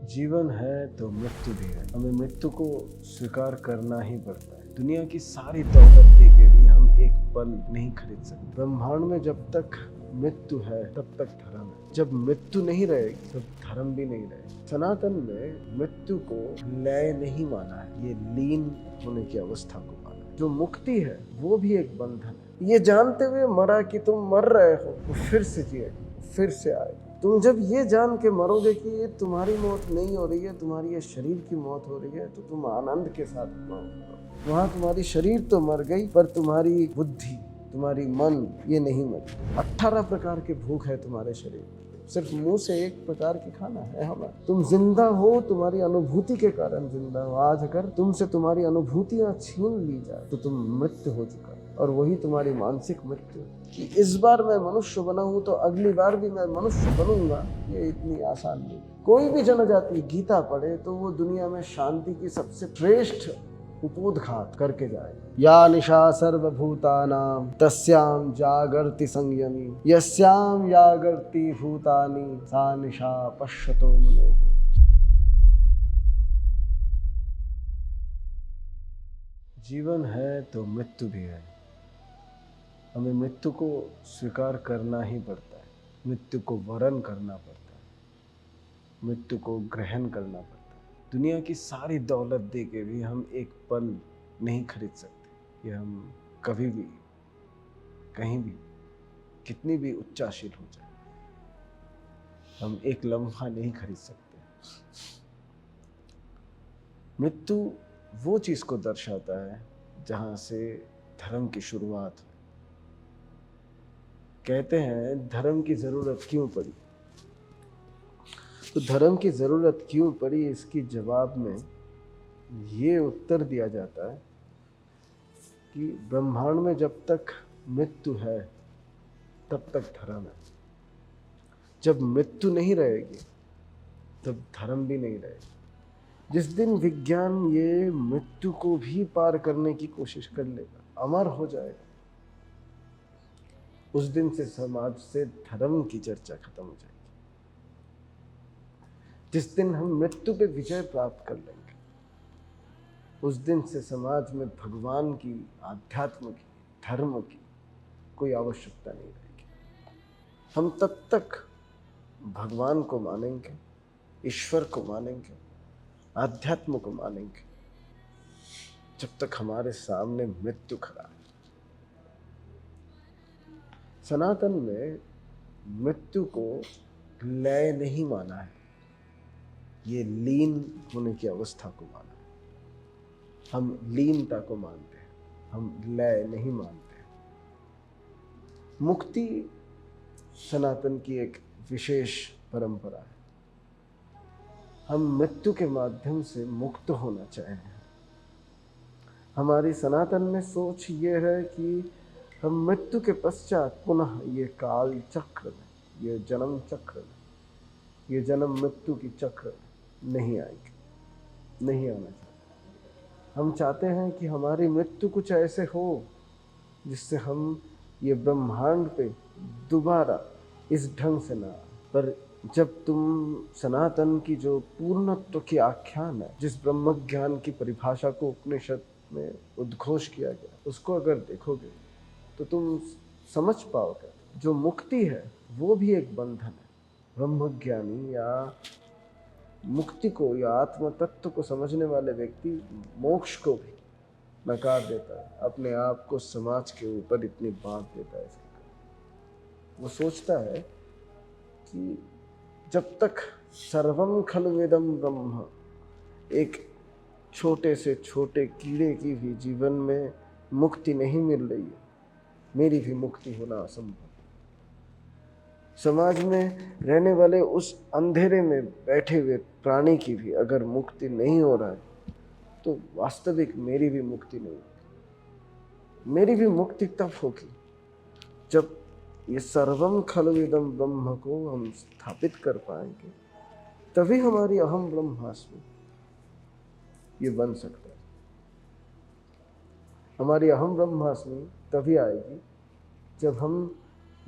जीवन है तो मृत्यु भी है। हमें मृत्यु को स्वीकार करना ही पड़ता है। दुनिया की सारी दौलत दे के भी हम एक पल नहीं खरीद सकते। ब्रह्मांड में जब तक मृत्यु है तब तक धर्म है। जब मृत्यु नहीं रहेगी तब धर्म भी नहीं रहेगा। सनातन में मृत्यु को लय नहीं माना है, ये लीन होने की अवस्था को माना है। जो मुक्ति है वो भी एक बंधन है। ये जानते हुए मरा कि तुम मर रहे हो, वो फिर से जिएगा, फिर से आएगा। तुम जब ये जान के मरोगे कि ये तुम्हारी मौत नहीं हो रही है, तुम्हारी ये शरीर की मौत हो रही है, तो तुम आनंद के साथ मरोगे। वहां तुम्हारी शरीर तो मर गई, पर तुम्हारी बुद्धि, तुम्हारी मन ये नहीं मरी। 18 प्रकार के भूख है तुम्हारे शरीर में, सिर्फ मुंह से एक प्रकार की खाना है हमारा। तुम जिंदा हो तुम्हारी अनुभूति के कारण जिंदा हो। आज अगर तुमसे तुम्हारी अनुभूतियां छीन ली जाए तो तुम मृत्यु हो चुका है। और वही तुम्हारी मानसिक मृत्यु कि इस बार मैं मनुष्य बना हूं तो अगली बार भी मैं मनुष्य बनूंगा, ये इतनी आसान नहीं। कोई भी जनजाति गीता पढ़े तो वो दुनिया में शांति की सबसे श्रेष्ठ उपोद्घात करके जाए। या निशा सर्वभूतानां तस्यां जागर्ति संयमी, यस्यां जागर्ति भूतानि सा निशा पश्यतो मुनेः। जीवन है तो मृत्यु भी है। हमें मृत्यु को स्वीकार करना ही पड़ता है। मृत्यु को वरण करना पड़ता है, मृत्यु को ग्रहण करना पड़ता है। दुनिया की सारी दौलत दे के भी हम एक पल नहीं खरीद सकते। ये हम कभी भी, कहीं भी, कितनी भी उच्चाशील हो जाए, हम एक लम्हा नहीं खरीद सकते। मृत्यु वो चीज को दर्शाता है जहां से धर्म की शुरुआत है। कहते हैं धर्म की जरूरत क्यों पड़ी, तो धर्म की जरूरत क्यों पड़ी, इसकी जवाब में ये उत्तर दिया जाता है कि ब्रह्मांड में जब तक मृत्यु है तब तक धर्म है। जब मृत्यु नहीं रहेगी तब धर्म भी नहीं रहेगा। जिस दिन विज्ञान ये मृत्यु को भी पार करने की कोशिश कर लेगा, अमर हो जाएगा, उस दिन से समाज से धर्म की चर्चा खत्म हो जाएगी। जिस दिन हम मृत्यु पे विजय प्राप्त कर लेंगे, उस दिन से समाज में भगवान की, आध्यात्म की, धर्म की कोई आवश्यकता नहीं रहेगी। हम तब तक भगवान को मानेंगे, ईश्वर को मानेंगे, आध्यात्म को मानेंगे, जब तक हमारे सामने मृत्यु खड़ा है। सनातन में मृत्यु को लय नहीं माना है, ये लीन होने की अवस्था को माना है। हम लीनता को मानते हैं, हम लय नहीं मानते हैं। मुक्ति सनातन की एक विशेष परंपरा है। हम मृत्यु के माध्यम से मुक्त होना चाहें। हमारी सनातन में सोच ये है कि हम मृत्यु के पश्चात पुनः ये काल चक्र में, ये जन्म चक्र में, ये जन्म मृत्यु की चक्र में नहीं आएंगे, नहीं आना चाहते। हम चाहते हैं कि हमारी मृत्यु कुछ ऐसे हो जिससे हम ये ब्रह्मांड पे दोबारा इस ढंग से ना आए। पर जब तुम सनातन की जो पूर्णत्व की आख्यान है, जिस ब्रह्म ज्ञान की परिभाषा को उपनिषद में उद्घोष किया गया, उसको अगर देखोगे तो तुम समझ पाओगे जो मुक्ति है वो भी एक बंधन है। ब्रह्मज्ञानी या मुक्ति को या आत्म तत्व को समझने वाले व्यक्ति मोक्ष को भी नकार देता है, अपने आप को समाज के ऊपर इतनी बांट देता है। वो सोचता है कि जब तक सर्वम खलवेदम ब्रह्म, एक छोटे से छोटे कीड़े की भी जीवन में मुक्ति नहीं मिल रही है, मेरी भी मुक्ति होना असंभव। समाज में रहने वाले उस अंधेरे में बैठे हुए प्राणी की भी अगर मुक्ति नहीं हो रहा है तो वास्तविक मेरी भी मुक्ति नहीं होगी। मेरी भी मुक्ति तब होगी जब ये सर्वम खलविदम ब्रह्म को हम स्थापित कर पाएंगे, तभी हमारी अहम ब्रह्मास्मि ये बन सकता है। हमारी अहम ब्रह्मास्मि तभी आएगी जब हम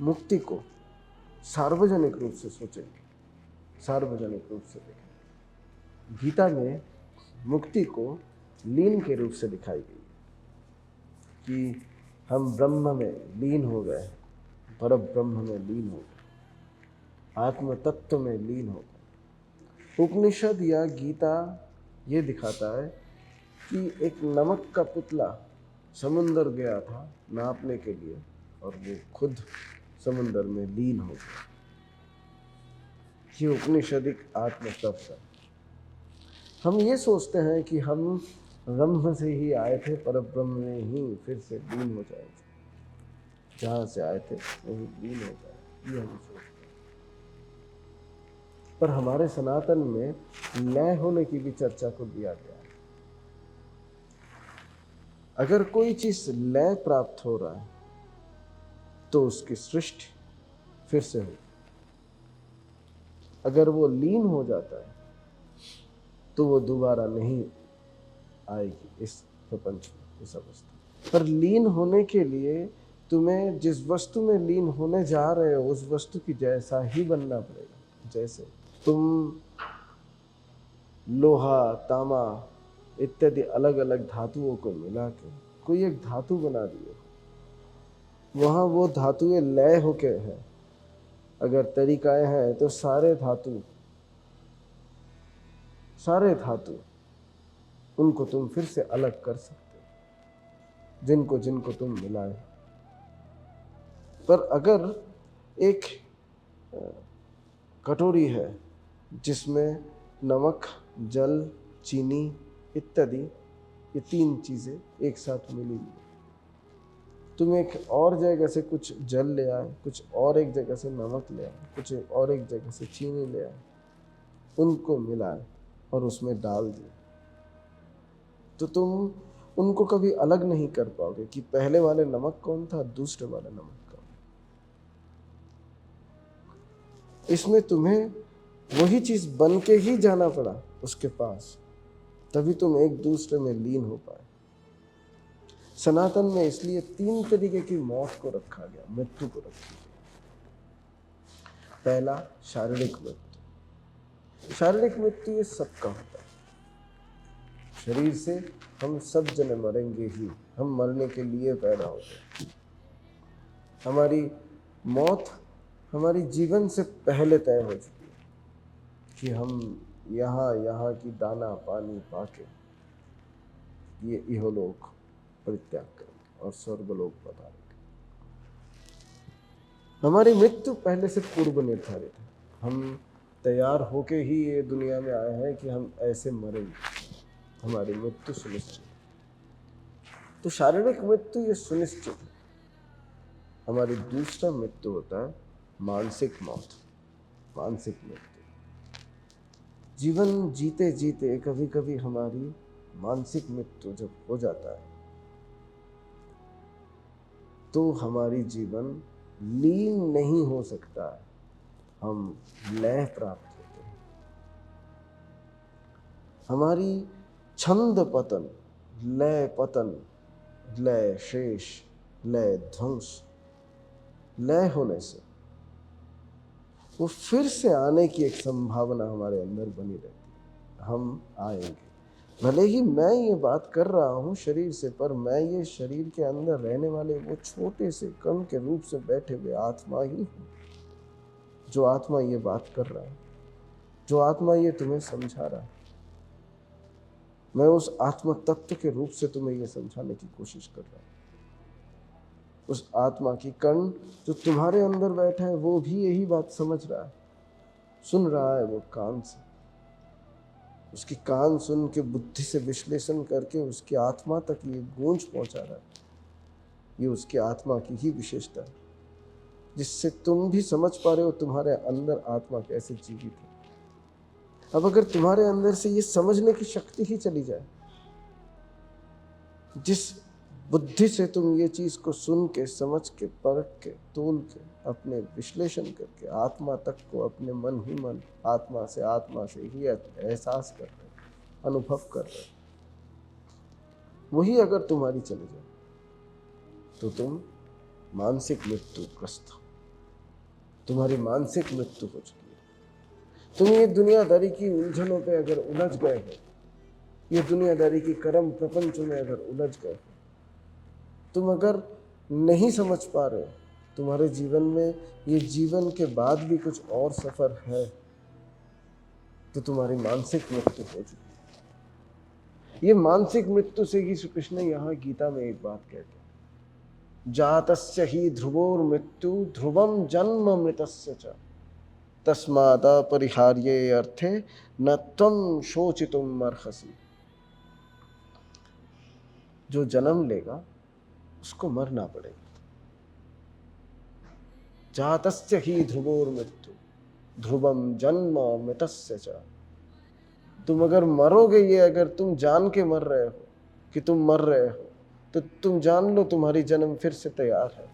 मुक्ति को सार्वजनिक रूप से सोचेंगे, सार्वजनिक रूप से देखेंगे। गीता में मुक्ति को लीन के रूप से दिखाई गई है कि हम ब्रह्म में लीन हो गए, पर ब्रह्म में लीन हो गए, आत्म तत्व में लीन हो गए। उपनिषद या गीता ये दिखाता है कि एक नमक का पुतला समुंदर गया था नापने के लिए और वो खुद समुंदर में लीन हो गया। ये उपनिषदिक आत्म तत्व है। हम ये सोचते हैं कि हम ब्रह्म से ही आए थे, पर ब्रह्म में ही फिर से लीन हो जाएंगे, जहाँ से आए थे वही लीन हो जाए, ये हम सोचते हैं। पर हमारे सनातन में लय होने की भी चर्चा को दिया गया है। अगर कोई चीज लय प्राप्त हो रहा है तो उसकी सृष्टि फिर से हो, अगर वो लीन हो जाता है तो वो दोबारा नहीं आएगी इस प्रपंच में, इस अवस्था। पर लीन होने के लिए तुम्हें जिस वस्तु में लीन होने जा रहे हो उस वस्तु की जैसा ही बनना पड़ेगा। जैसे तुम लोहा, तांबा इत्यादि अलग अलग धातुओं को मिला के कोई एक धातु बना दिए, वहां वो धातुएं लय होके है। अगर तरीकाएं हैं तो सारे धातु उनको तुम फिर से अलग कर सकते हो, जिनको जिनको तुम मिलाए। पर अगर एक कटोरी है जिसमें नमक, जल, चीनी इत्यादि ये तीन चीजें एक साथ मिली हुई, तुम एक और जगह से कुछ जल ले आए, कुछ और एक जगह से नमक ले आए, कुछ और एक जगह से चीनी ले आए, उनको मिलाए और उसमें डाल दिए, तो तुम उनको कभी अलग नहीं कर पाओगे कि पहले वाले नमक कौन था, दूसरे वाले नमक कौन। इसमें तुम्हें वही चीज बन के ही जाना पड़ा उसके पास, तभी तुम एक दूसरे में लीन हो पाए। सनातन में इसलिए 3 तरीके की मौत को रखा गया, मृत्यु को रखी गई। पहला शारीरिक मृत्यु। शारीरिक मृत्यु ये सबका होता है, शरीर से हम सब जने मरेंगे ही, हम मरने के लिए पैदा होते हैं। हमारी मौत हमारी जीवन से पहले तय हो चुकी है कि हम यहाँ की दाना पानी पाके ये इहलोक परित्याग करेंगे और स्वर्गलोक पधारेंगे। हमारी मृत्यु पहले से पूर्व निर्धारित है, हम तैयार होके ही ये दुनिया में आए हैं कि हम ऐसे मरेंगे, हमारी मृत्यु सुनिश्चित। तो शारीरिक मृत्यु ये सुनिश्चित है। हमारी दूसरा मृत्यु होता है मानसिक मौत, मानसिक मृत्यु। जीवन जीते जीते कभी कभी हमारी मानसिक मृत्यु जब हो जाता है तो हमारी जीवन लीन नहीं हो सकता है, हम लय प्राप्त होते हैं। हमारी छंद पतन, लय पतन, लय शेष, लय ध्वंस, लय होने से वो फिर से आने की एक संभावना हमारे अंदर बनी रहती है। हम आएंगे, भले ही मैं ये बात कर रहा हूँ शरीर से, पर मैं ये शरीर के अंदर रहने वाले वो छोटे से कण के रूप से बैठे हुए आत्मा ही हूँ। जो आत्मा ये बात कर रहा है, जो आत्मा ये तुम्हें समझा रहा है, मैं उस आत्म तत्व के रूप से तुम्हें ये समझाने की कोशिश कर रहा हूँ। उस आत्मा की कण जो तुम्हारे अंदर बैठा है वो भी यही बात समझ रहा है, सुन रहा है वो कान से। उसकी कान सुन के बुद्धि से विश्लेषण करके उसकी आत्मा तक ये गूंज पहुंचा रहा है। ये उसकी आत्मा की ही विशेषता है, जिससे तुम भी समझ पा रहे हो तुम्हारे अंदर आत्मा कैसे जीवित है। अब अगर तुम्हारे अंदर से ये समझने की शक्ति ही चली जाए, जिस बुद्धि से तुम ये चीज को सुन के, समझ के, परख के, तोल के, अपने विश्लेषण करके आत्मा तक को अपने मन ही मन आत्मा से ही एहसास कर रहे, अनुभव कर रहे, वही अगर तुम्हारी चली जाए तो तुम मानसिक मृत्यु ग्रस्त हो, तुम्हारी मानसिक मृत्यु हो चुकी है। तुम ये दुनियादारी की उलझनों पे अगर उलझ गए हो, ये दुनियादारी की कर्म प्रपंचों में अगर उलझ गए हो, तुम अगर नहीं समझ पा रहे हो तुम्हारे जीवन में ये जीवन के बाद भी कुछ और सफर है, तो तुम्हारी मानसिक मृत्यु हो चुकी है। ये मानसिक मृत्यु से ही श्री कृष्ण यहाँ गीता में एक बात कहते हैं, जातस्य ही ध्रुवोर मृत्यु ध्रुवम जन्म मृतस्य च तस्माद अपरिहार्ये अर्थे न त्वं शोचितुम अर्हसि। जो जन्म लेगा उसको मरना पड़ेगा। जातस्य ही ध्रुवोर मृत्यु ध्रुवम जन्म मृतस्य च। तुम अगर मरोगे, ये अगर तुम जान के मर रहे हो कि तुम मर रहे हो, तो तुम जान लो तुम्हारी जन्म फिर से तैयार है।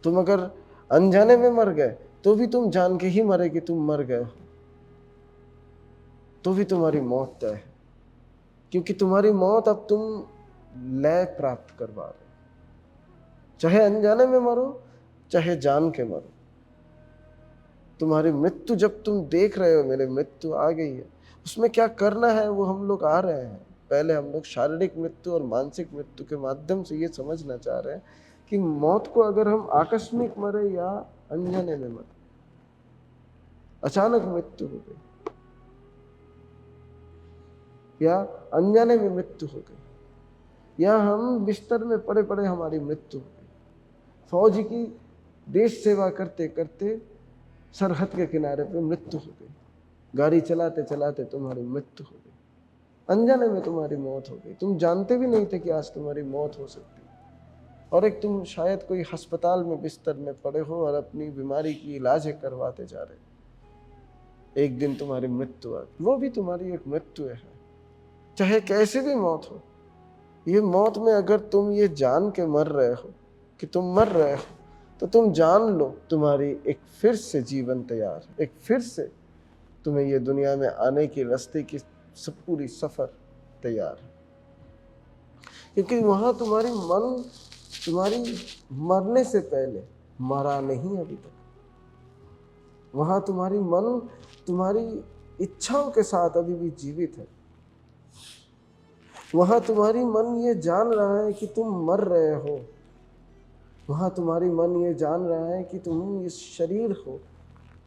तुम अगर अनजाने में मर गए तो भी तुम जान के ही मरे कि तुम मर गए हो, तो भी तुम्हारी मौत तय है, क्योंकि तुम्हारी मौत अब तुम लय प्राप्त करवा रहे हो। चाहे अनजाने में मरो, चाहे जान के मरो, तुम्हारी मृत्यु जब तुम देख रहे हो मेरे मृत्यु आ गई है, उसमें क्या करना है वो हम लोग आ रहे हैं। पहले हम लोग शारीरिक मृत्यु और मानसिक मृत्यु के माध्यम से ये समझना चाह रहे हैं कि मौत को अगर हम आकस्मिक मरे या अनजाने में मरे, अचानक मृत्यु हो गई या अनजाने में मृत्यु हो गई, या हम बिस्तर में पड़े पड़े हमारी मृत्यु हो गई। फौजी की देश सेवा करते करते सरहद के किनारे पे मृत्यु हो गई, गाड़ी चलाते चलाते तुम्हारी मृत्यु हो गई, अनजाने में तुम्हारी मौत हो गई। तुम जानते भी नहीं थे कि आज तुम्हारी मौत हो सकती है। और एक तुम शायद कोई अस्पताल में बिस्तर में पड़े हो और अपनी बीमारी की इलाज करवाते जा रहे, एक दिन तुम्हारी मृत्यु आ गई, वो भी तुम्हारी एक मृत्यु है। चाहे कैसे भी मौत हो, ये मौत में अगर तुम ये जान के मर रहे हो कि तुम मर रहे हो, तो तुम जान लो तुम्हारी एक फिर से जीवन तैयार है, एक फिर से तुम्हें ये दुनिया में आने की रास्ते की सब पूरी सफर तैयार है। क्योंकि वहां तुम्हारी मन तुम्हारी मरने से पहले मरा नहीं अभी तक। वहां तुम्हारी मन तुम्हारी इच्छाओं के साथ अभी भी जीवित है। वहां तुम्हारी मन ये जान रहा है कि तुम मर रहे हो। वहां तुम्हारी मन ये जान रहा है कि तुम ये शरीर हो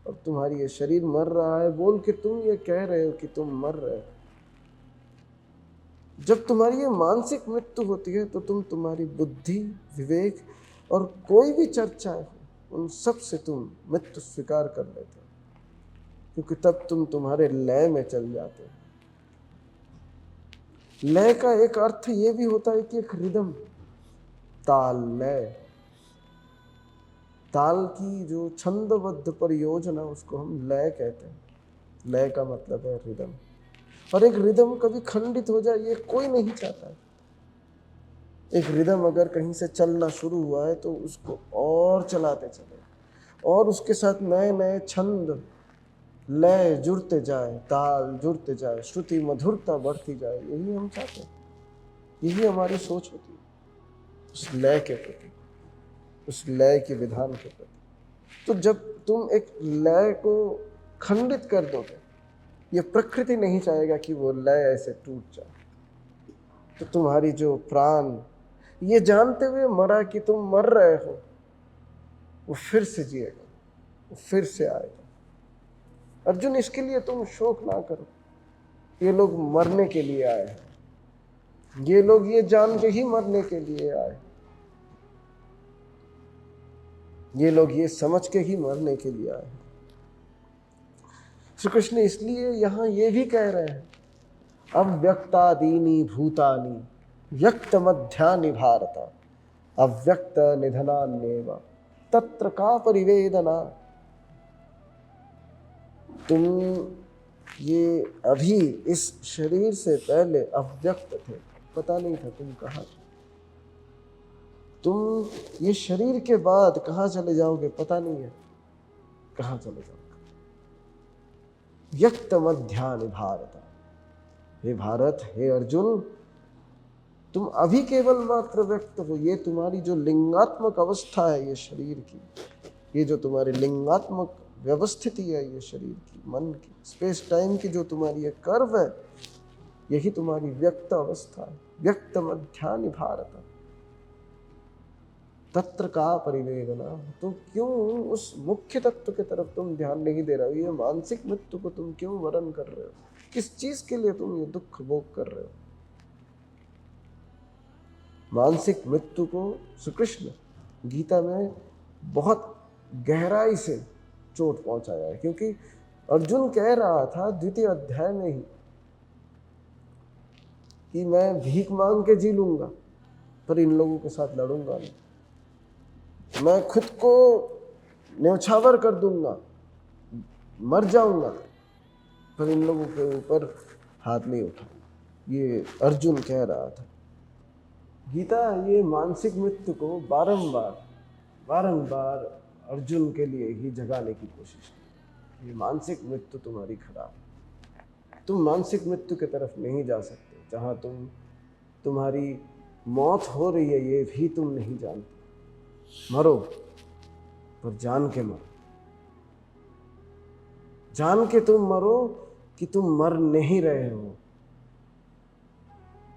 और तुम्हारी ये शरीर मर रहा है बोल के तुम ये कह रहे हो कि तुम मर रहे हो। जब तुम्हारी ये मानसिक मृत्यु होती है तो तुम तुम्हारी बुद्धि, विवेक और कोई भी चर्चा है उन सब से तुम मृत्यु स्वीकार कर लेते हो, क्योंकि तब तुम तुम्हारे लय में चल जाते हो। लय का एक अर्थ ये भी होता है कि एक रिदम, ताल, लय, ताल की जो छंदबद्ध परियोजना उसको हम लय कहते हैं। लय का मतलब है रिदम, और एक रिदम कभी खंडित हो जाए ये कोई नहीं चाहता है। एक रिदम अगर कहीं से चलना शुरू हुआ है तो उसको और चलाते चले, और उसके साथ नए नए छंद, लय जुड़ते जाए, ताल जुड़ते जाए, श्रुति मधुरता बढ़ती जाए, यही हम चाहते हैं। यही हमारी सोच होती है उस लय के प्रति, उस लय के विधान के प्रति। तो जब तुम एक लय को खंडित कर दोगे, ये प्रकृति नहीं चाहेगा कि वो लय ऐसे टूट जाए, तो तुम्हारी जो प्राण ये जानते हुए मरा कि तुम मर रहे हो, वो फिर से जिएगा, वो फिर से आएगा। अर्जुन, इसके लिए तुम शोक ना करो। ये लोग मरने के लिए आए हैं, ये लोग ये जान के ही मरने के लिए आए, ये लोग ये समझ के ही मरने के लिए आए। श्री कृष्ण इसलिए यहां ये भी कह रहे हैं, अव्यक्तादीनि भूतानि व्यक्त मध्यानि भारत अव्यक्त निधनान्येव तत्र का परिवेदना। तुम ये अभी इस शरीर से पहले अव्यक्त थे, पता नहीं था तुम कहाँ थे। तुम ये शरीर के बाद कहाँ चले जाओगे पता नहीं है, कहाँ चले जाओगे। व्यक्त मध्यानि भारत, हे भारत, हे अर्जुन, तुम अभी केवल मात्र व्यक्त हो। ये तुम्हारी जो लिंगात्मक अवस्था है ये शरीर की, ये जो तुम्हारी लिंगात्मक व्यवस्थिति है, ये शरीर की, मन की, स्पेस टाइम की जो तुम्हारी ये कर्व है, यही तुम्हारी व्यक्त अवस्था है। व्यक्त मध्यानि भारत तत्र का परिवेदना। तो क्यों उस मुख्य तत्व की तरफ तुम ध्यान नहीं दे रहे हो? ये मानसिक मृत्यु को तुम क्यों वर्ण कर रहे हो? किस चीज के लिए तुम ये दुख भोग कर रहे हो? मानसिक मृत्यु को श्री कृष्ण गीता में बहुत गहराई से चोट पहुंचाया है, क्योंकि अर्जुन कह रहा था द्वितीय अध्याय में ही कि मैं भीख मांग के जी लूंगा, पर इन लोगों के साथ लड़ूंगा नहीं। मैं खुद को न्यौछावर कर दूंगा, मर जाऊंगा, पर इन लोगों के ऊपर हाथ नहीं उठाऊंगा। ये अर्जुन कह रहा था। गीता ये मानसिक मृत्यु को बारंबार अर्जुन के लिए ही जगाने की कोशिश की। ये मानसिक मृत्यु तुम्हारी खराब है। तुम मानसिक मृत्यु की तरफ नहीं जा सकते, जहां तुम्हारी मौत हो रही है ये भी तुम नहीं जानते। मरो, पर जान के मरो। जान के तुम मरो कि तुम मर नहीं रहे हो।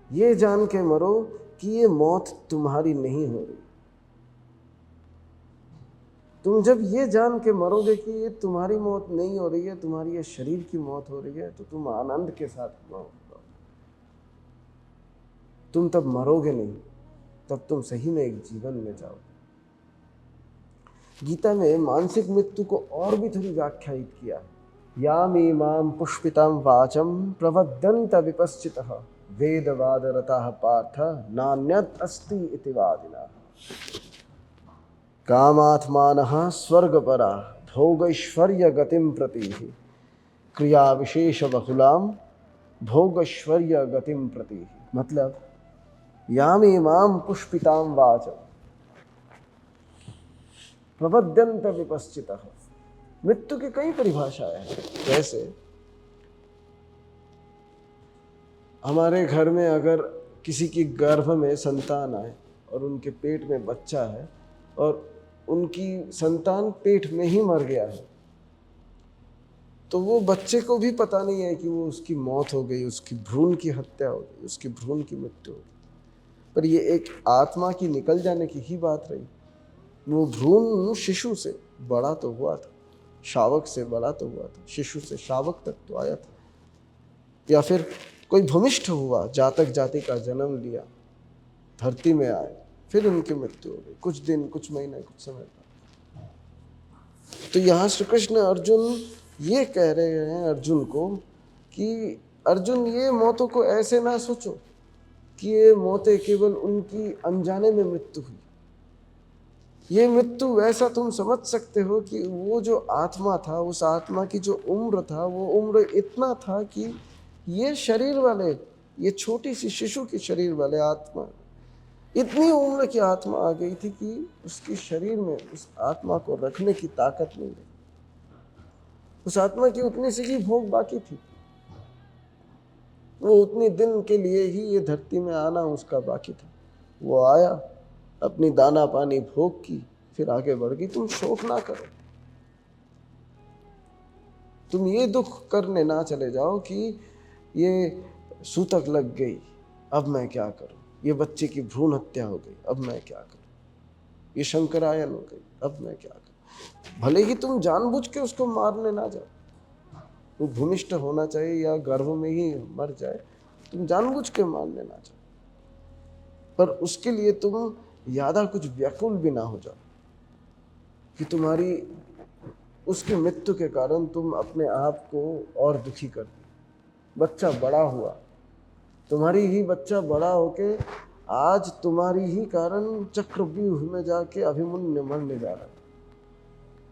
ये जान के मरो कि ये मौत तुम्हारी नहीं हो रही। तुम जब ये जान के मरोगे कि ये तुम्हारी मौत नहीं हो रही है, तुम्हारी ये शरीर की मौत हो रही है, तो तुम आनंद के साथ मरोगे। तुम तब मरोगे नहीं, तब तुम सही में एक जीवन में जाओगे। गीता में मानसिक मृत्यु को और भी थोड़ी व्याख्यायित किया है। यामीमां पुष्पितां वाचं प्रवदन्त विपश्चितः वेदवादरताः पार्थ नान्यत् अस्ति इति वादिनः। कामात्मानः स्वर्गपरा भोगैश्वर्य गतिं प्रति क्रिया विशेष बहुलां भोगैश्वर्य गतिं प्रति। मतलब यामीमां पुष्पितां वाचं प्रवदन्त विपश्चितः। मृत्यु की कई परिभाषाएं हैं। जैसे हमारे घर में अगर किसी की गर्भ में संतान आए और उनके पेट में बच्चा है और उनकी संतान पेट में ही मर गया है, तो वो बच्चे को भी पता नहीं है कि वो उसकी मौत हो गई, उसकी भ्रूण की हत्या हो गई, उसकी भ्रूण की मृत्यु हो गई। पर ये एक आत्मा की निकल जाने की ही बात रही। वो भ्रूण शिशु से बड़ा तो हुआ था, शावक से बड़ा तो हुआ था, शिशु से शावक तक तो आया था। या फिर कोई भूमिष्ठ हुआ, जातक जाति का जन्म लिया, धरती में आए, फिर उनकी मृत्यु हो गई कुछ दिन, कुछ महीने, कुछ समय बाद। तो यहाँ श्री कृष्ण अर्जुन ये कह रहे हैं अर्जुन को कि अर्जुन ये मौतों को ऐसे ना सोचो कि ये मौतें केवल उनकी अनजाने में मृत्यु हुई। ये मृत्यु वैसा तुम समझ सकते हो कि वो जो आत्मा था, उस आत्मा की जो उम्र था, वो उम्र इतना था कि ये शरीर वाले, ये छोटी सी शिशु की शरीर वाले आत्मा, इतनी उम्र की आत्मा आ गई थी कि उसकी शरीर में उस आत्मा को रखने की ताकत नहीं रही। उस आत्मा की उतनी सी ही भोग बाकी थी। वो उतने दिन के लिए ही ये धरती में आना उसका बाकी था। वो आया, अपनी दाना पानी भोग की, फिर आगे बढ़ गई। तुम शोक ना करो, तुम ये दुख करने ना चले जाओ कि ये सूतक लग गई, अब मैं क्या करूं, ये बच्चे की भ्रूण हत्या हो गई, अब मैं क्या करूं, ये शंकरायन हो गई, अब मैं क्या करूं। भले ही तुम जानबूझ के उसको मारने ना जाओ, वो भूमिष्ठ होना चाहिए या गर्भ में ही मर जाए, तुम जानबूझ के मारने ना जाओ, पर उसके लिए तुम यादा कुछ व्याकुल भी ना हो जाओ कि तुम्हारी उसकी मृत्यु के कारण तुम अपने आप को और दुखी कर दो। बच्चा बड़ा हुआ, तुम्हारी ही बच्चा बड़ा होके आज तुम्हारी ही कारण चक्रव्यूह में जाके अभिमन्यु मरने जा रहा है।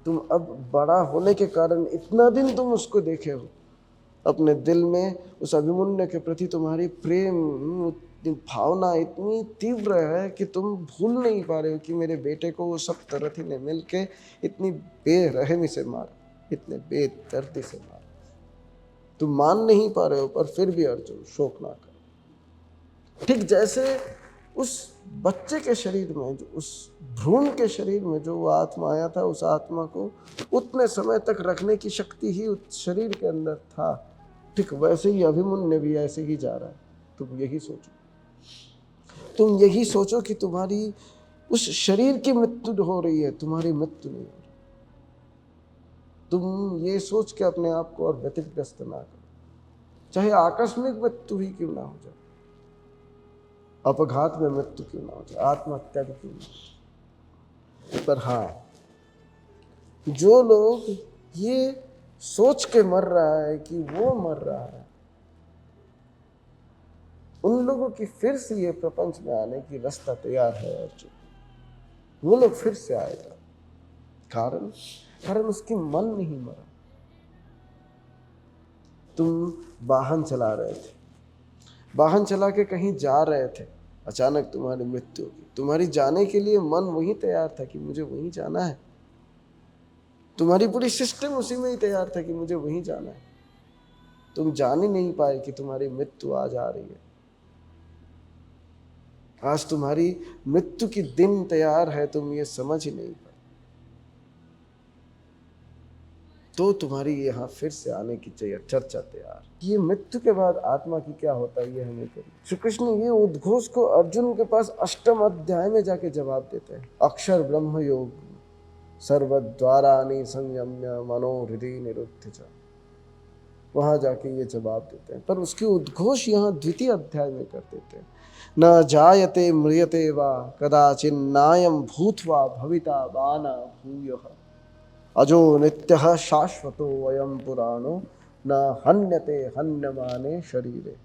तुम अब बड़ा होने के कारण इतना दिन तुम उसको देखे हो, अपने दिल में उस अभिमन्यु के प्रति तुम्हारी प्रेम भावना इतनी तीव्र है कि तुम भूल नहीं पा रहे हो कि मेरे बेटे को वो सब तरथी ने मिलके इतनी बेरहमी से मारा, इतने बेदर्दी से मारा। तुम मान नहीं पा रहे हो, पर फिर भी अर्जुन शोक ना करो। ठीक जैसे उस बच्चे के शरीर में, जो उस भ्रूण के शरीर में जो वो आत्मा आया था, उस आत्मा को उतने समय तक रखने की शक्ति ही उस शरीर के अंदर था। ठीक वैसे ही अभिमन्यु भी ऐसे ही जा रहा है। तुम यही सोचो, तुम यही सोचो कि तुम्हारी उस शरीर की मृत्यु हो रही है, तुम्हारी मृत्यु नहीं हो रही। तुम ये सोच के अपने आप को और व्यतिग्रस्त ना करो, चाहे आकस्मिक मृत्यु ही क्यों ना हो जाए, अपघात में मृत्यु क्यों ना हो जाए, आत्महत्या भी क्यों ना हो जाए। पर हाँ, जो लोग ये सोच के मर रहा है कि वो मर रहा है, उन लोगों की फिर से ये प्रपंच में आने की रास्ता तैयार है अर्जुन। वो लोग फिर से आएगा। कारण उसकी मन नहीं मरा। तुम वाहन चला रहे थे, वाहन चला के कहीं जा रहे थे, अचानक तुम्हारी मृत्यु होगी। तुम्हारी जाने के लिए मन वहीं तैयार था कि मुझे वहीं जाना है। तुम्हारी पूरी सिस्टम उसी में ही तैयार था कि मुझे वहीं जाना है। तुम जान ही नहीं पाए कि तुम्हारी मृत्यु आज आ रही है। आज तुम्हारी मृत्यु की दिन तैयार है, तुम ये समझ ही नहीं पाए। तो तुम्हारी यहाँ फिर से आने की चाहिए चर्चा तैयार। ये मृत्यु के बाद आत्मा की क्या होता है, ये हमें करिए। श्री कृष्ण ये उद्घोष को अर्जुन के पास 8वें अध्याय में जाके जवाब देते हैं। अक्षर ब्रह्म योग सर्वद्वारानि संयम्य मनो हृदय निरुद्ध च, वहां जाके ये जवाब देते हैं। पर उसकी उद्घोष यहाँ 2 अध्याय में कर देते हैं। न जायते म्रियते वा कदाचिन्नायं भूत्वा भविता वाना भूयः अजो नित्यः शाश्वतो वयं पुराणो न हन्यते हन्यमाने शरीरे,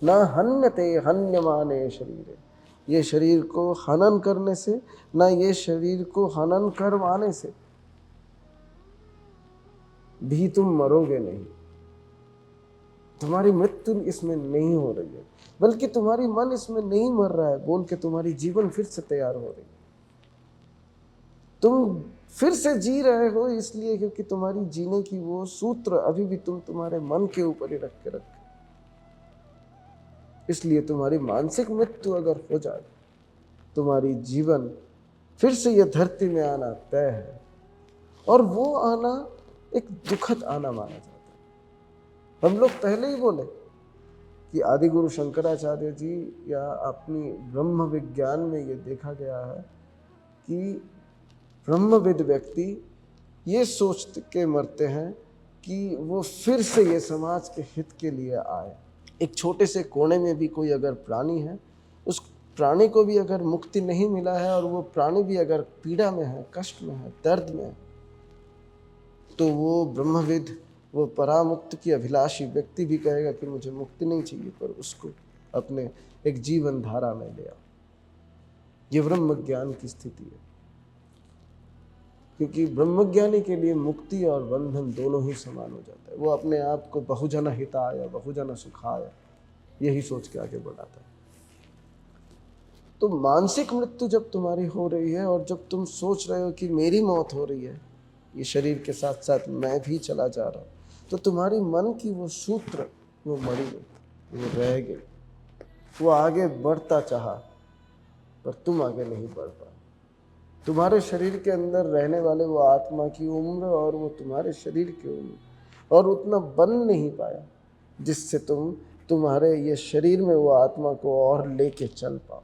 न हन्यते हन्यमाने शरीरे। ये शरीर को हनन करने से, न ये शरीर को हनन करवाने से भी तुम मरोगे नहीं। तुम्हारी मृत्यु इसमें नहीं हो रही है, बल्कि तुम्हारी मन इसमें नहीं मर रहा है बोल के तुम्हारी जीवन फिर से तैयार हो रही है। तुम फिर से जी रहे हो इसलिए क्योंकि तुम्हारी जीने की वो सूत्र अभी भी तुम तुम्हारे मन के ऊपर ही रख के रखे। इसलिए तुम्हारी मानसिक मृत्यु अगर हो जाए, तुम्हारी जीवन फिर से ये धरती में आना तय है। और वो आना एक दुखद आना माना जाता है। हम लोग पहले ही बोले कि आदि गुरु शंकराचार्य जी या अपनी ब्रह्म विज्ञान में ये देखा गया है कि ब्रह्मविद व्यक्ति ये सोच के मरते हैं कि वो फिर से ये समाज के हित के लिए आए। एक छोटे से कोने में भी कोई अगर प्राणी है, उस प्राणी को भी अगर मुक्ति नहीं मिला है और वो प्राणी भी अगर पीड़ा में है, कष्ट में है, दर्द में है, तो वो ब्रह्मविद, वो परामुक्त की अभिलाषी व्यक्ति भी कहेगा कि मुझे मुक्ति नहीं चाहिए, पर उसको अपने एक जीवन धारा में ले आओ। ये ब्रह्म ज्ञान की स्थिति है। क्योंकि ब्रह्मज्ञानी के लिए मुक्ति और बंधन दोनों ही समान हो जाता है। वो अपने आप को बहुजन हिताय बहुजन सुखाय यही सोच के आगे बढ़ाता है। तो मानसिक मृत्यु जब तुम्हारी हो रही है और जब तुम सोच रहे हो कि मेरी मौत हो रही है, ये शरीर के साथ साथ मैं भी चला जा रहा हूँ, तो तुम्हारी मन की वो सूत्र वो मरी गई, वो रह गई। वो आगे बढ़ता चाहा पर तुम आगे नहीं बढ़ पाए। तुम्हारे शरीर के अंदर रहने वाले वो आत्मा की उम्र और वो तुम्हारे शरीर की उम्र और उतना बन नहीं पाया जिससे तुम्हारे ये शरीर में वो आत्मा को और लेके चल पाओ।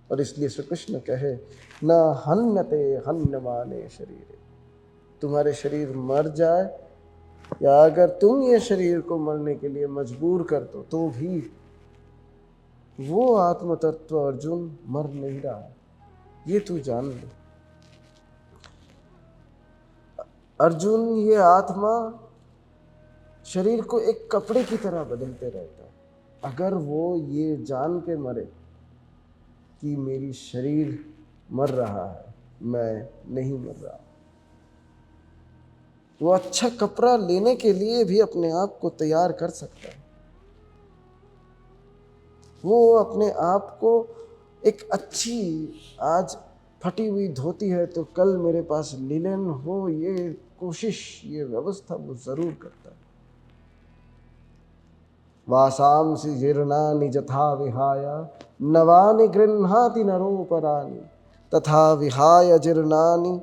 और इसलिए श्री कृष्ण कहे न हन्यते हन्यमाने शरीरे। तुम्हारे शरीर मर जाए या अगर तुम ये शरीर को मरने के लिए मजबूर कर दो तो भी वो आत्म तत्व अर्जुन मर नहीं रहा है, ये तू जान ले। अर्जुन, ये आत्मा शरीर को एक कपड़े की तरह बदलते रहता है। अगर वो ये जान के मरे कि मेरी शरीर मर रहा है, मैं नहीं मर रहा, वो अच्छा कपड़ा लेने के लिए भी अपने आप को तैयार कर सकता है। वो अपने आप को एक अच्छी, आज फटी हुई धोती है तो कल मेरे पास लिनन हो, ये कोशिश, ये व्यवस्था वो जरूर करता है। वासांसि जीर्णानि यथा विहाय नवानि गृह्णाति नरोपराणि तथा विहाय जीर्णानि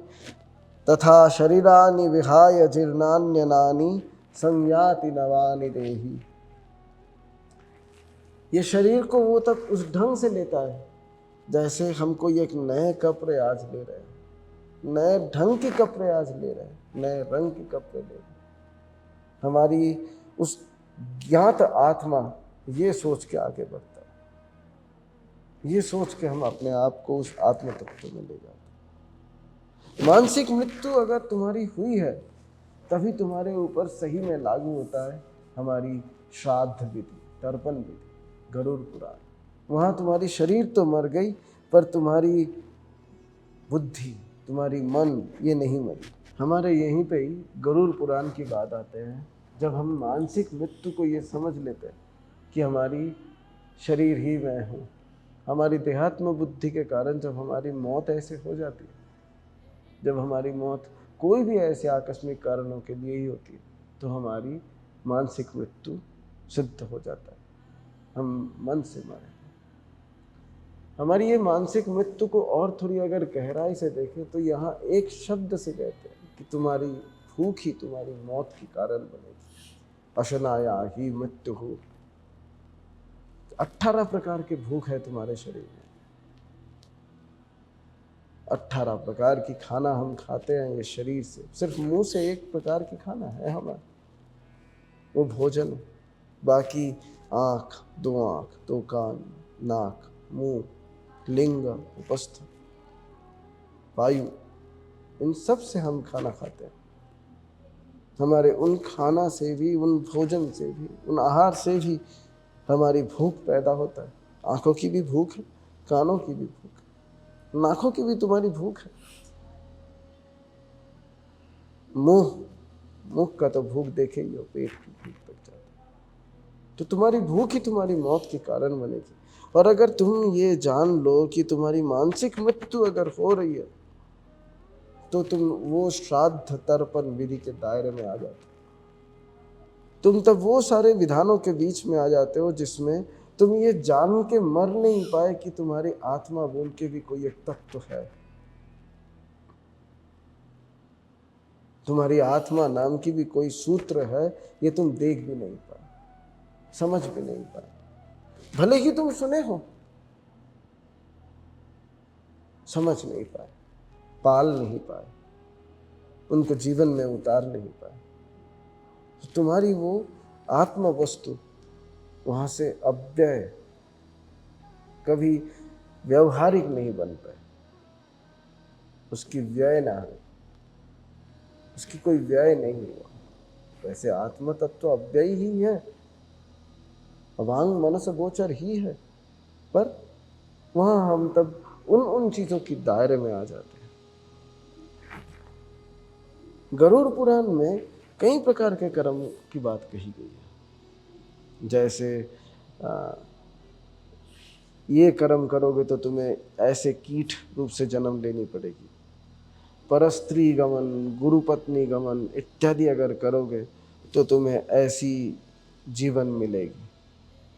तथा शरीरानि विहाय जीर्णान्यनानि संयाति नवानि देहि। ये शरीर को वो तक उस ढंग से लेता है जैसे हम कोई एक नए कपड़े आज ले रहे हैं, नए ढंग के कपड़े आज ले रहे हैं, नए रंग के कपड़े ले रहे हैं। हमारी उस ज्ञात आत्मा ये सोच के आगे बढ़ता है, ये सोच के हम अपने आप को उस आत्म तत्व में ले जाते हैं। मानसिक मृत्यु अगर तुम्हारी हुई है तभी तुम्हारे ऊपर सही में लागू होता है हमारी श्राद्ध विधि, तर्पण विधि, गरुड़ पुराण। वहाँ तुम्हारी शरीर तो मर गई पर तुम्हारी बुद्धि, तुम्हारी मन ये नहीं मरी। हमारे यहीं पे ही गरुड़ पुराण की बात आते हैं, जब हम मानसिक मृत्यु को ये समझ लेते हैं कि हमारी शरीर ही मैं हूँ, हमारी देहात्म बुद्धि के कारण जब हमारी मौत ऐसे हो जाती है, जब हमारी मौत कोई भी ऐसे आकस्मिक कारणों के लिए ही होती है, तो हमारी मानसिक मृत्यु सिद्ध हो जाता है, हम मन से मरे। हमारी ये मानसिक मृत्यु को और थोड़ी अगर गहराई से देखें तो यहाँ एक शब्द से कहते हैं कि तुम्हारी भूख ही तुम्हारी मौत के कारण बनेगी। अशनाया ही मृत्यु हो। 18 प्रकार की भूख है तुम्हारे शरीर में, 18 प्रकार की खाना हम खाते हैं ये शरीर से, सिर्फ मुंह से एक प्रकार की खाना है हमारा, वो भोजन। बाकी आँख, 2 आँख, 2 कान, नाक, मुंह, लिंग, उपस्थ, वायु, इन सब से हम खाना खाते हैं। हमारे उन खाना से भी, उन भोजन से भी, उन आहार से भी हमारी भूख पैदा होता है। आँखों की भी भूख है, कानों की भी भूख है, नाकों की भी तुम्हारी भूख है। मुंह का तो भूख देखे ही हो, पेट की भूख तक जाती है। तो तुम्हारी भूख ही तुम्हारी मौत के कारण बनेगी। और अगर तुम ये जान लो कि तुम्हारी मानसिक मृत्यु अगर हो रही है तो तुम वो श्राद्ध तर्पण विधि के दायरे में आ जाते हो। तुम तब वो सारे विधानों के बीच में आ जाते हो जिसमें तुम ये जान के मर नहीं पाए कि तुम्हारी आत्मा बोल के भी कोई एक तत्व है। तुम्हारी आत्मा नाम की भी कोई सूत्र है, ये तुम देख भी नहीं पाए, समझ भी नहीं पाए। भले ही तुम सुने हो, समझ नहीं पाए, पाल नहीं पाए, उनको जीवन में उतार नहीं पाए। तो तुम्हारी वो आत्म वस्तु वहां से अव्यय, कभी व्यवहारिक नहीं बन पाए, उसकी व्यय ना हो, उसकी कोई व्यय नहीं हुआ। वैसे आत्म तत्व अव्यय ही है, अवांग मनस गोचर ही है, पर वहां हम तब उन चीजों की दायरे में आ जाते हैं। गरुड़ पुराण में कई प्रकार के कर्म की बात कही गई है। जैसे ये कर्म करोगे तो तुम्हें ऐसे कीट रूप से जन्म लेनी पड़ेगी, परस्त्री गमन, गुरु पत्नी गमन इत्यादि अगर करोगे तो तुम्हें ऐसी जीवन मिलेगी,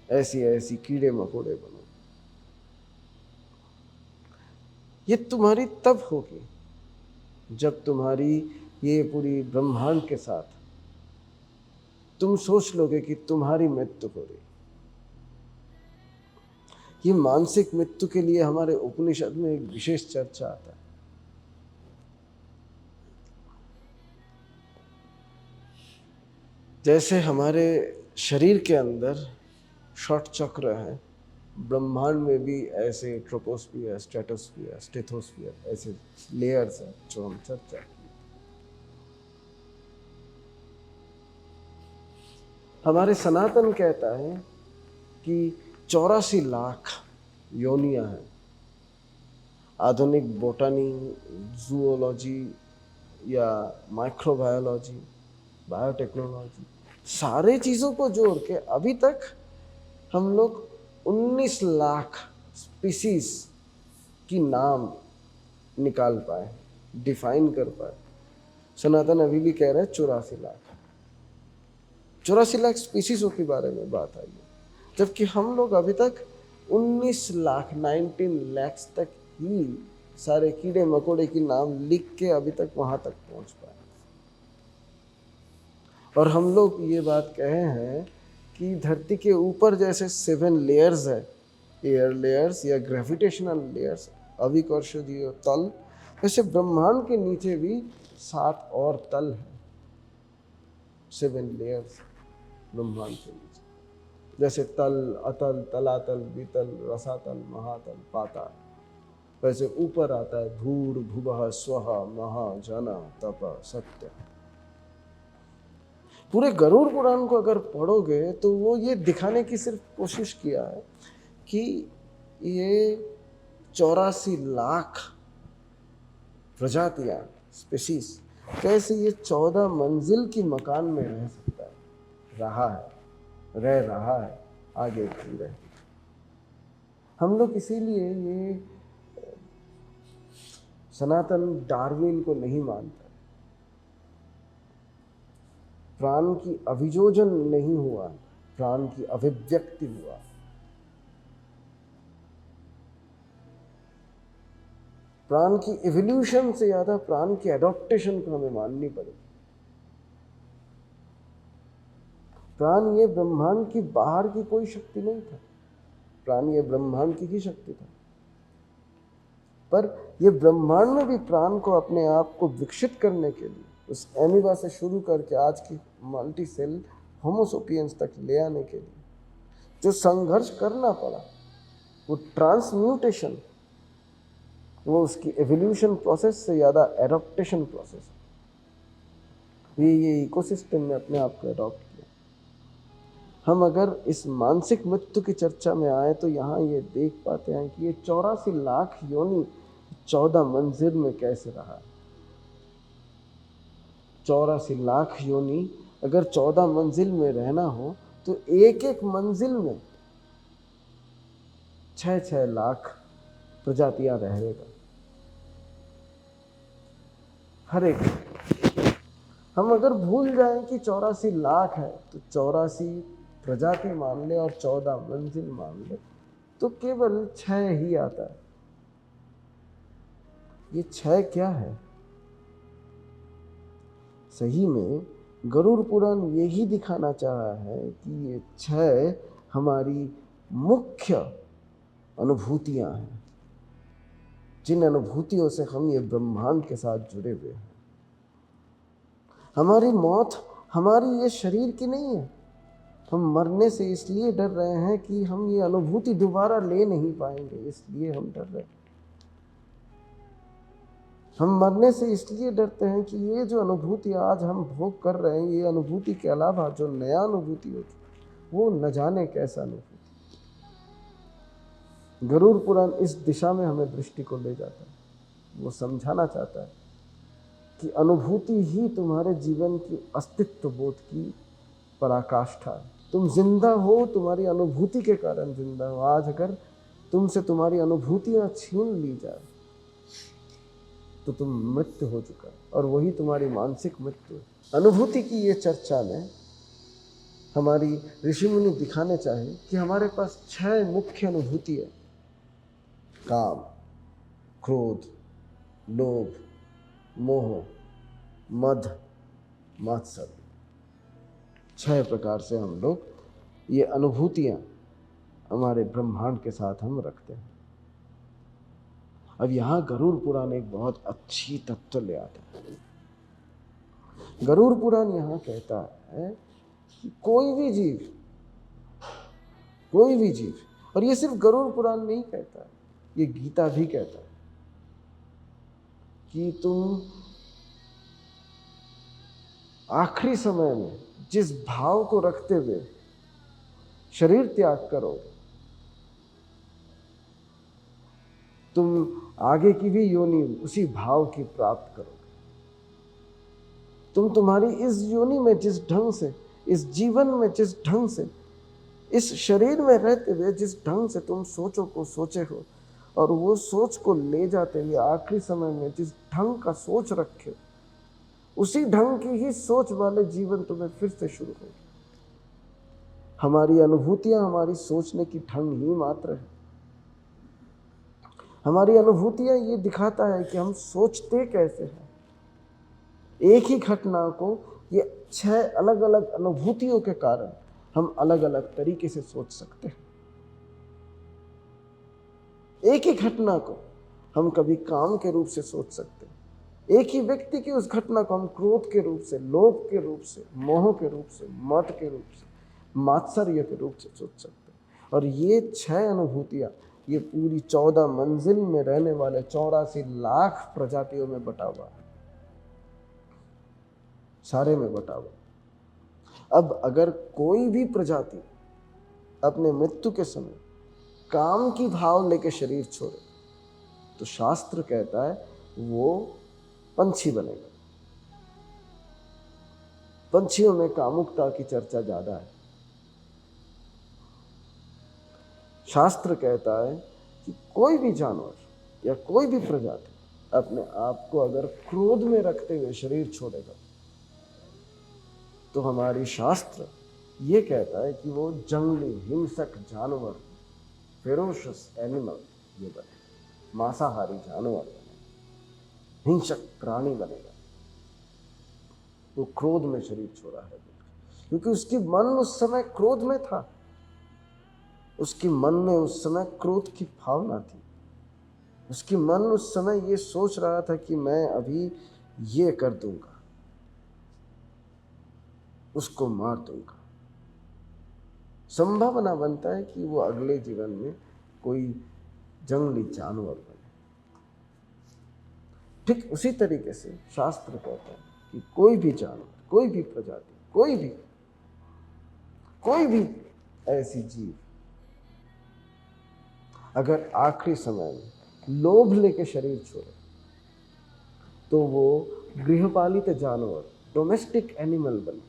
ऐसी ऐसी कीड़े मकोड़े बनो। ये तुम्हारी तब होगी जब तुम्हारी ये पूरी ब्रह्मांड के साथ तुम सोच लोगे कि तुम्हारी मृत्यु हो रही। ये मानसिक मृत्यु के लिए हमारे उपनिषद में एक विशेष चर्चा आता है। जैसे हमारे शरीर के अंदर षट चक्र है, ब्रह्मांड में भी ऐसे ट्रोपोस्फियर, स्ट्रेटोस्फियर, स्टेथोस्फियर, ऐसे लेयर्स हैं जो हम चर्चा की। हमारे सनातन कहता है कि 84 लाख योनियां हैं। आधुनिक बोटानी, जूओलॉजी या माइक्रोबायोलॉजी, बायोटेक्नोलॉजी, सारे चीज़ों को जोड़ के अभी तक हम लोग 19 लाख स्पीसीज की नाम निकाल पाए, डिफाइन कर पाए। सनातन अभी भी कह रहे हैं 84 लाख। 84 लाख स्पीसीजों के बारे में बात आई है, जबकि हम लोग अभी तक 19 लाख 19 लाख तक ही सारे कीड़े मकोड़े की नाम लिख के अभी तक वहां तक पहुंच पाए। और हम लोग ये बात कहे हैं कि धरती के ऊपर जैसे 7 लेयर्स है, एयर लेयर्स या ग्रेविटेशनल लेयर्स, अविकर्षीय तल, वैसे ब्रह्मांड के नीचे भी 7 और तल है, 7 लेयर्स ब्रह्मांड के नीचे। जैसे तल, अतल, तलातल, वितल, रसातल, महातल, पाताल, वैसे ऊपर आता है भूर भुवः स्वः महा जन तप सत्य। पूरे गरुड़ पुराण को अगर पढ़ोगे तो वो ये दिखाने की सिर्फ कोशिश किया है कि ये 84 लाख प्रजातियां, स्पीसीज, कैसे ये 14 मंजिल की मकान में रह सकता है, रह रहा है, आगे भी रहे। हम लोग इसीलिए ये सनातन डार्विन को नहीं मानते। प्राण की अभियोजन नहीं हुआ, प्राण की अभिव्यक्ति हुआ। प्राण की इवोल्यूशन से ज्यादा प्राण की एडॉप्टेशन को हमें माननी पड़ेगी। प्राण ये ब्रह्मांड की बाहर की कोई शक्ति नहीं था, प्राण ये ब्रह्मांड की ही शक्ति था। पर ये ब्रह्मांड में भी प्राण को अपने आप को विकसित करने के लिए, उस एमीबा से शुरू करके आज की मल्टी सेल होमोसोपियंस तक ले आने के लिए जो संघर्ष करना पड़ा, वो ट्रांसम्यूटेशन, वो उसकी एवोल्यूशन प्रोसेस से ज़्यादा एडॉप्टेशन प्रोसेस है। ये इकोसिस्टम में अपने आप को एडॉप्ट किया। हम अगर इस मानसिक मृत्यु की चर्चा में आए तो यहाँ ये देख पाते हैं कि ये 84 लाख योनि 14 मंजिल में कैसे रहा। 84 लाख योनि अगर 14 मंजिल में रहना हो तो एक एक मंजिल में 6-6 लाख प्रजातियां रहेगा, हर एक। हम अगर भूल जाएं कि 84 लाख है तो 84 प्रजाति मान ले और 14 मंजिल मान ले तो केवल 6 ही आता है। ये 6 क्या है? सही में गरुड़ पुराण यही दिखाना चाहा है कि ये 6 हमारी मुख्य अनुभूतियां हैं, जिन अनुभूतियों से हम ये ब्रह्मांड के साथ जुड़े हुए हैं। हमारी मौत हमारी ये शरीर की नहीं है। हम मरने से इसलिए डर रहे हैं कि हम ये अनुभूति दोबारा ले नहीं पाएंगे, इसलिए हम डर रहे हैं। हम मरने से इसलिए डरते हैं कि ये जो अनुभूति आज हम भोग कर रहे हैं, ये अनुभूति के अलावा जो नया अनुभूति होगी वो न जाने कैसा अनुभूति। गरुड़ पुराण इस दिशा में हमें दृष्टि को ले जाता है। वो समझाना चाहता है कि अनुभूति ही तुम्हारे जीवन की अस्तित्व बोध की पराकाष्ठा है। तुम जिंदा हो, तुम्हारी अनुभूति के कारण जिंदा हो। आज अगर तुमसे तुम्हारी अनुभूतियां छीन ली जाए तो तुम मृत्यु हो चुका है, और वही तुम्हारी मानसिक मृत्यु है। अनुभूति की ये चर्चा में हमारी ऋषि मुनि दिखाने चाहे कि हमारे पास 6 मुख्य अनुभूति है: काम, क्रोध, लोभ, मोह, मद, मात्सर्य। 6 प्रकार से हम लोग ये अनुभूतियां हमारे ब्रह्मांड के साथ हम रखते हैं। अब यहाँ गरुड़ पुराण एक बहुत अच्छी तत्व ले आता है। गरुड़ पुराण यहाँ कहता है कि कोई भी जीव, और ये सिर्फ गरुड़ पुराण नहीं कहता, ये गीता भी कहता है कि तुम आखिरी समय में जिस भाव को रखते हुए शरीर त्याग करोगे, तुम आगे की भी योनि उसी भाव की प्राप्त करोगे। तुम्हारी इस योनि में जिस ढंग से, इस जीवन में जिस ढंग से, इस शरीर में रहते हुए जिस ढंग से तुम सोचो को सोचे हो, और वो सोच को ले जाते हुए आखिरी समय में जिस ढंग का सोच रखे, उसी ढंग की ही सोच वाले जीवन तुम्हें फिर से शुरू होगी। हमारी अनुभूतियां हमारी सोचने की ढंग ही मात्र है। हमारी अनुभूतियां ये दिखाता है कि हम सोचते कैसे हैं। एक ही घटना को ये 6 अलग अलग अनुभूतियों के कारण हम अलग अलग तरीके से सोच सकते हैं। एक ही घटना को हम कभी काम के रूप से सोच सकते हैं, एक ही व्यक्ति की उस घटना को हम क्रोध के रूप से, लोभ के रूप से, मोह के रूप से, मद के रूप से, मात्सर्य के रूप से सोच सकते हैं। और ये 6 अनुभूतियां ये पूरी 14 मंजिल में रहने वाले 84 लाख प्रजातियों में बटा हुआ है, सारे में बटा हुआ। अब अगर कोई भी प्रजाति अपने मृत्यु के समय काम की भाव लेके शरीर छोड़े तो शास्त्र कहता है वो पंछी बनेगा। पंछियों में कामुकता की चर्चा ज्यादा है। शास्त्र कहता है कि कोई भी जानवर या कोई भी प्रजाति अपने आप को अगर क्रोध में रखते हुए शरीर छोड़ेगा तो हमारी शास्त्र ये कहता है कि वो जंगली हिंसक जानवर, फेरोशियस एनिमल ये बने, मांसाहारी जानवर बने, हिंसक प्राणी बनेगा। वो क्रोध में शरीर छोड़ा है क्योंकि उसकी मन उस समय क्रोध में था, उसकी मन में उस समय क्रोध की भावना थी, उसकी मन उस समय ये सोच रहा था कि मैं अभी ये कर दूंगा, उसको मार दूंगा। संभावना बनता है कि वो अगले जीवन में कोई जंगली जानवर बने। ठीक उसी तरीके से शास्त्र कहता है कि कोई भी जानवर, कोई भी प्रजाति, कोई भी ऐसी जीव अगर आखिरी समय में लोभ लेके शरीर छोड़े तो वो गृहपालित जानवर, डोमेस्टिक एनिमल बने।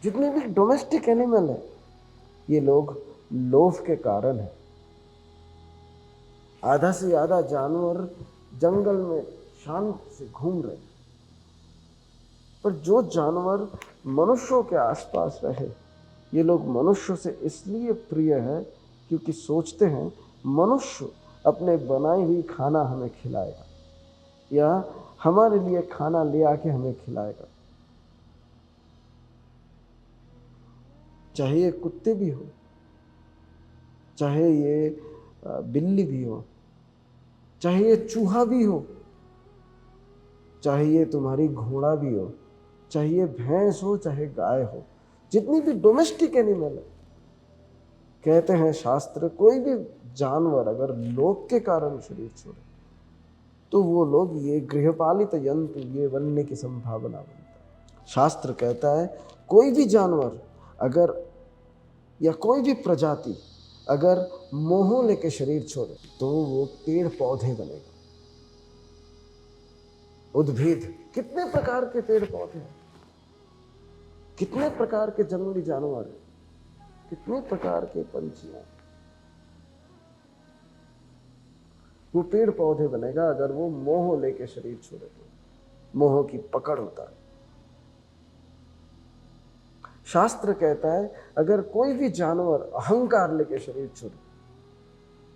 जितने भी डोमेस्टिक एनिमल है ये लोग लोभ के कारण है। आधा से ज्यादा जानवर जंगल में शांत से घूम रहे हैं, पर जो जानवर मनुष्यों के आसपास रहे ये लोग मनुष्यों से इसलिए प्रिय है क्योंकि सोचते हैं मनुष्य अपने बनाई हुई खाना हमें खिलाएगा या हमारे लिए खाना ले आके हमें खिलाएगा। चाहे ये कुत्ते भी हो, चाहे ये बिल्ली भी हो, चाहे ये चूहा भी हो, चाहे ये तुम्हारी घोड़ा भी हो, चाहे ये भैंस हो, चाहे गाय हो, जितनी भी डोमेस्टिक एनिमल है, कहते हैं शास्त्र कोई भी जानवर अगर लोभ के कारण शरीर छोड़े तो वो लोग ये गृहपालित यंत्र ये बनने की संभावना बनता है। शास्त्र कहता है कोई भी जानवर अगर या कोई भी प्रजाति अगर मोह लेके शरीर छोड़े तो वो पेड़ पौधे बनेगा। उद्भिद, कितने प्रकार के पेड़ पौधे हैं, कितने प्रकार के जंगली जानवर हैं, कितने प्रकार के पंछियां, वो पेड़ पौधे बनेगा अगर वो मोह लेके शरीर छोड़े तो। मोह की पकड़ होता है। शास्त्र कहता है अगर कोई भी जानवर अहंकार लेके शरीर छोड़े,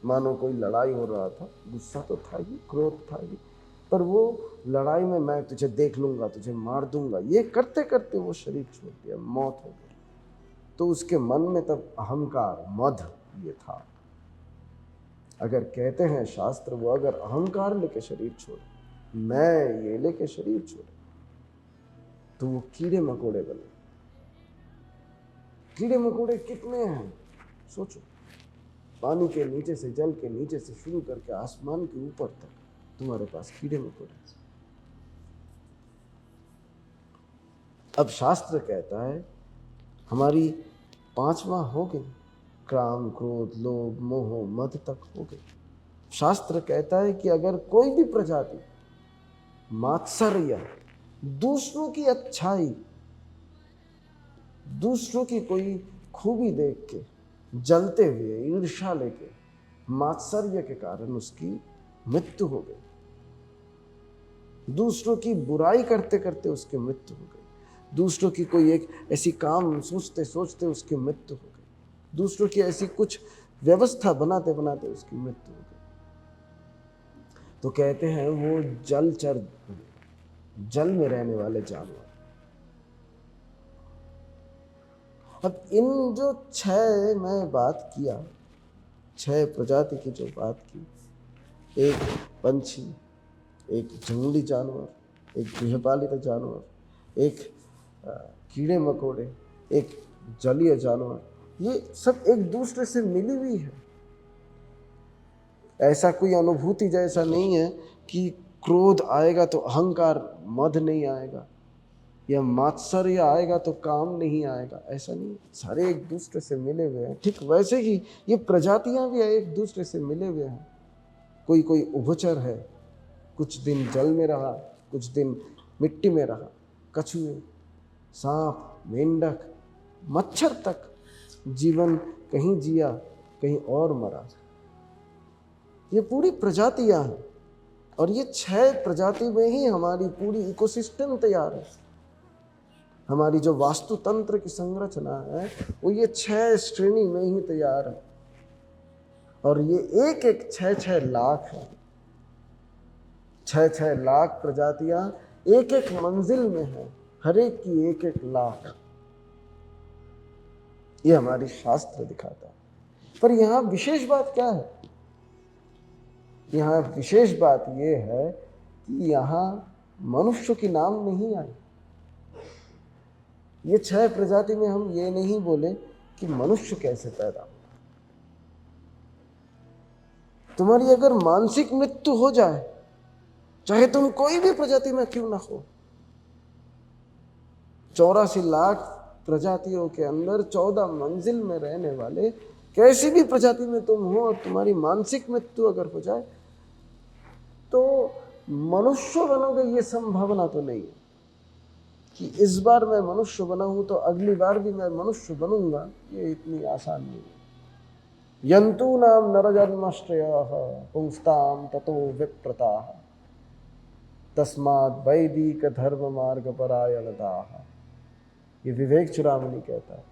मानो कोई लड़ाई हो रहा था, गुस्सा तो था ही, क्रोध था ही, पर वो लड़ाई में मैं तुझे देख लूंगा, तुझे मार दूंगा, ये करते करते वो शरीर छोड़ दिया, मौत हो गई, तो उसके मन में तब अहंकार, मद ये था। अगर कहते हैं शास्त्र वो अगर अहंकार लेके शरीर छोड़े, मैं ये लेके शरीर छोड़े, तो वो कीड़े मकोड़े बने। कीड़े मकोड़े कितने हैं सोचो, पानी के नीचे से, जल के नीचे से शुरू करके आसमान के ऊपर तक तुम्हारे पास कीड़े मकोड़े। अब शास्त्र कहता है हमारी 5वां हो गई, काम, क्रोध, लोभ, मोह, मद तक हो गई। शास्त्र कहता है कि अगर कोई भी प्रजाति मात्सर्य, दूसरों की अच्छाई, दूसरों की कोई खूबी देख के जलते हुए, ईर्ष्या लेके, मात्सर्य के कारण उसकी मृत्यु हो गई, दूसरों की बुराई करते करते उसकी मृत्यु हो गई, दूसरों की कोई एक ऐसी काम सोचते सोचते उसकी मृत्यु हो गई, दूसरों की ऐसी कुछ व्यवस्था बनाते बनाते उसकी मृत्यु हो गई। तो कहते हैं वो जलचर, जल में रहने वाले जानवर। अब इन जो 6 मैं बात किया, 6 प्रजाति की जो बात की, एक पंछी, एक जंगली जानवर, एक गृहपालित जानवर, एक कीड़े मकोड़े, एक जलीय जानवर, ये सब एक दूसरे से मिली हुई है। ऐसा कोई अनुभूति जैसा नहीं है कि क्रोध आएगा तो अहंकार, मद नहीं आएगा, या मात्सर्य आएगा तो काम नहीं आएगा, ऐसा नहीं। सारे एक दूसरे से मिले हुए हैं। ठीक वैसे ही ये प्रजातियां भी एक दूसरे से मिले हुए हैं। कोई कोई उभचर है, कुछ दिन जल में रहा, कुछ दिन मिट्टी में रहा। कछुए, सांप, मेंढक, मच्छर तक जीवन कहीं जिया, कहीं और मरा। ये पूरी प्रजातियां हैं, और ये 6 प्रजाति में ही हमारी पूरी इकोसिस्टम तैयार है। हमारी जो वास्तु तंत्र की संरचना है वो ये 6 श्रेणी में ही तैयार है। और ये एक एक 6 लाख है, 6 लाख प्रजातियां एक एक मंजिल में है, हर एक की एक एक लाख। ये हमारी शास्त्र दिखाता है। पर यहाँ विशेष बात क्या है? यहाँ विशेष बात ये है कि यहाँ मनुष्य की नाम नहीं आई। ये 6 प्रजाति में हम ये नहीं बोले कि मनुष्य कैसे पैदा हुआ। तुम्हारी अगर मानसिक मृत्यु हो जाए, चाहे तुम कोई भी प्रजाति में क्यों ना हो, 84 लाख प्रजातियों के अंदर 14 मंजिल में रहने वाले कैसी भी प्रजाति में तुम हो, और तुम्हारी मानसिक मृत्यु अगर हो जाए तो मनुष्य बनोगे, ये संभावना तो नहीं है कि इस बार मैं मनुष्य बना हूं तो अगली बार भी मैं मनुष्य बनूंगा। ये इतनी आसान नहीं है। यंतु नाम नरजन्मश्रयः पुंस्ताम ततो विप्रताः तस्मात् वैदिक धर्म मार्ग परायणताः। ये विवेक चूड़ामणि कहता है।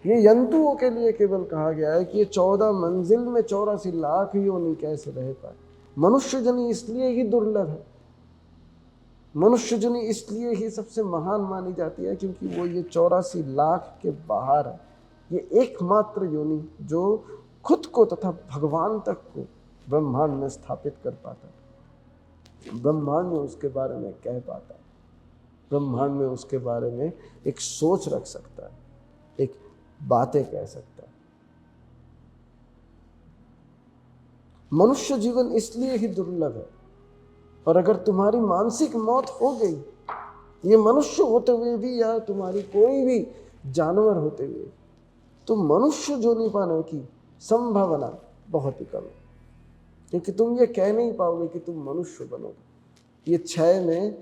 ये यंतुओं के लिए केवल कहा गया है कि ये 14 मंजिल में 84 लाख योनि कैसे रह पाए। मनुष्य जनी इसलिए ही दुर्लभ है, मनुष्य जनी इसलिए ही सबसे महान मानी जाती है क्योंकि वो ये 84 लाख के बाहर है। ये एकमात्र योनि जो खुद को तथा भगवान तक को ब्रह्मांड में स्थापित कर पाता है, ब्रह्मांड में उसके बारे में कह पाता है, ब्रह्मांड में उसके बारे में एक सोच रख सकता है, एक बातें कह सकता है। मनुष्य जीवन इसलिए ही दुर्लभ है। और अगर तुम्हारी मानसिक मौत हो गई, ये मनुष्य होते हुए भी या तुम्हारी कोई भी जानवर होते हुए, तो मनुष्य जो नहीं पाने की संभावना बहुत ही कम है, क्योंकि तुम ये कह नहीं पाओगे कि तुम मनुष्य बनोगे। ये 6 में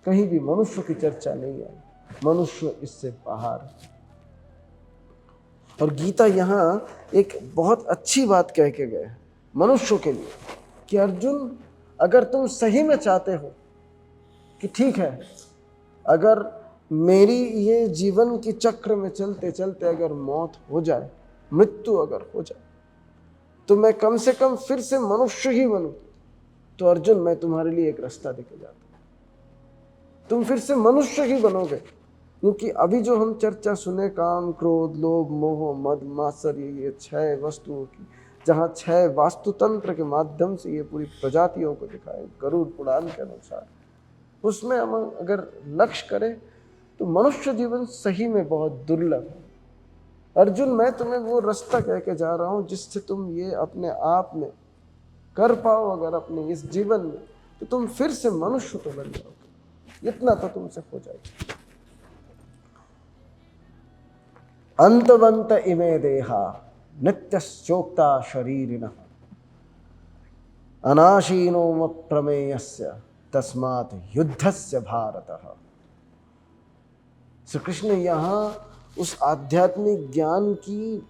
कहीं भी मनुष्य की चर्चा नहीं आई, मनुष्य इससे बाहर है। और गीता यहाँ एक बहुत अच्छी बात कह के गए मनुष्यों के लिए कि अर्जुन, अगर तुम सही में चाहते हो कि ठीक है, अगर मेरी ये जीवन की चक्र में चलते चलते अगर मौत हो जाए, मृत्यु अगर हो जाए, तो मैं कम से कम फिर से मनुष्य ही बनूं, तो अर्जुन मैं तुम्हारे लिए एक रास्ता देके जाता हूं, तुम फिर से मनुष्य ही बनोगे। क्योंकि अभी जो हम चर्चा सुने काम, क्रोध, लोभ, मोह, मद, मात्सर्य, ये 6 वस्तुओं की, जहाँ 6 वास्तुतंत्र के माध्यम से ये पूरी प्रजातियों को दिखाए गरुड़ पुराण के अनुसार, उसमें हम अगर लक्ष्य करें तो मनुष्य जीवन सही में बहुत दुर्लभ है। अर्जुन, मैं तुम्हें वो रास्ता कह के जा रहा हूँ जिससे तुम ये अपने आप में कर पाओ। अगर अपने इस जीवन में, तो तुम फिर से मनुष्य तो बन जाओगे, इतना तो तुमसे हो जाएगा। अंतवंत इमे देहा नित्यश्चोक्ता शरीरिणः अनाशीनो प्रमेयस्य तस्मात् युद्धस्य भारतः। श्री कृष्ण यहाँ उस आध्यात्मिक ज्ञान की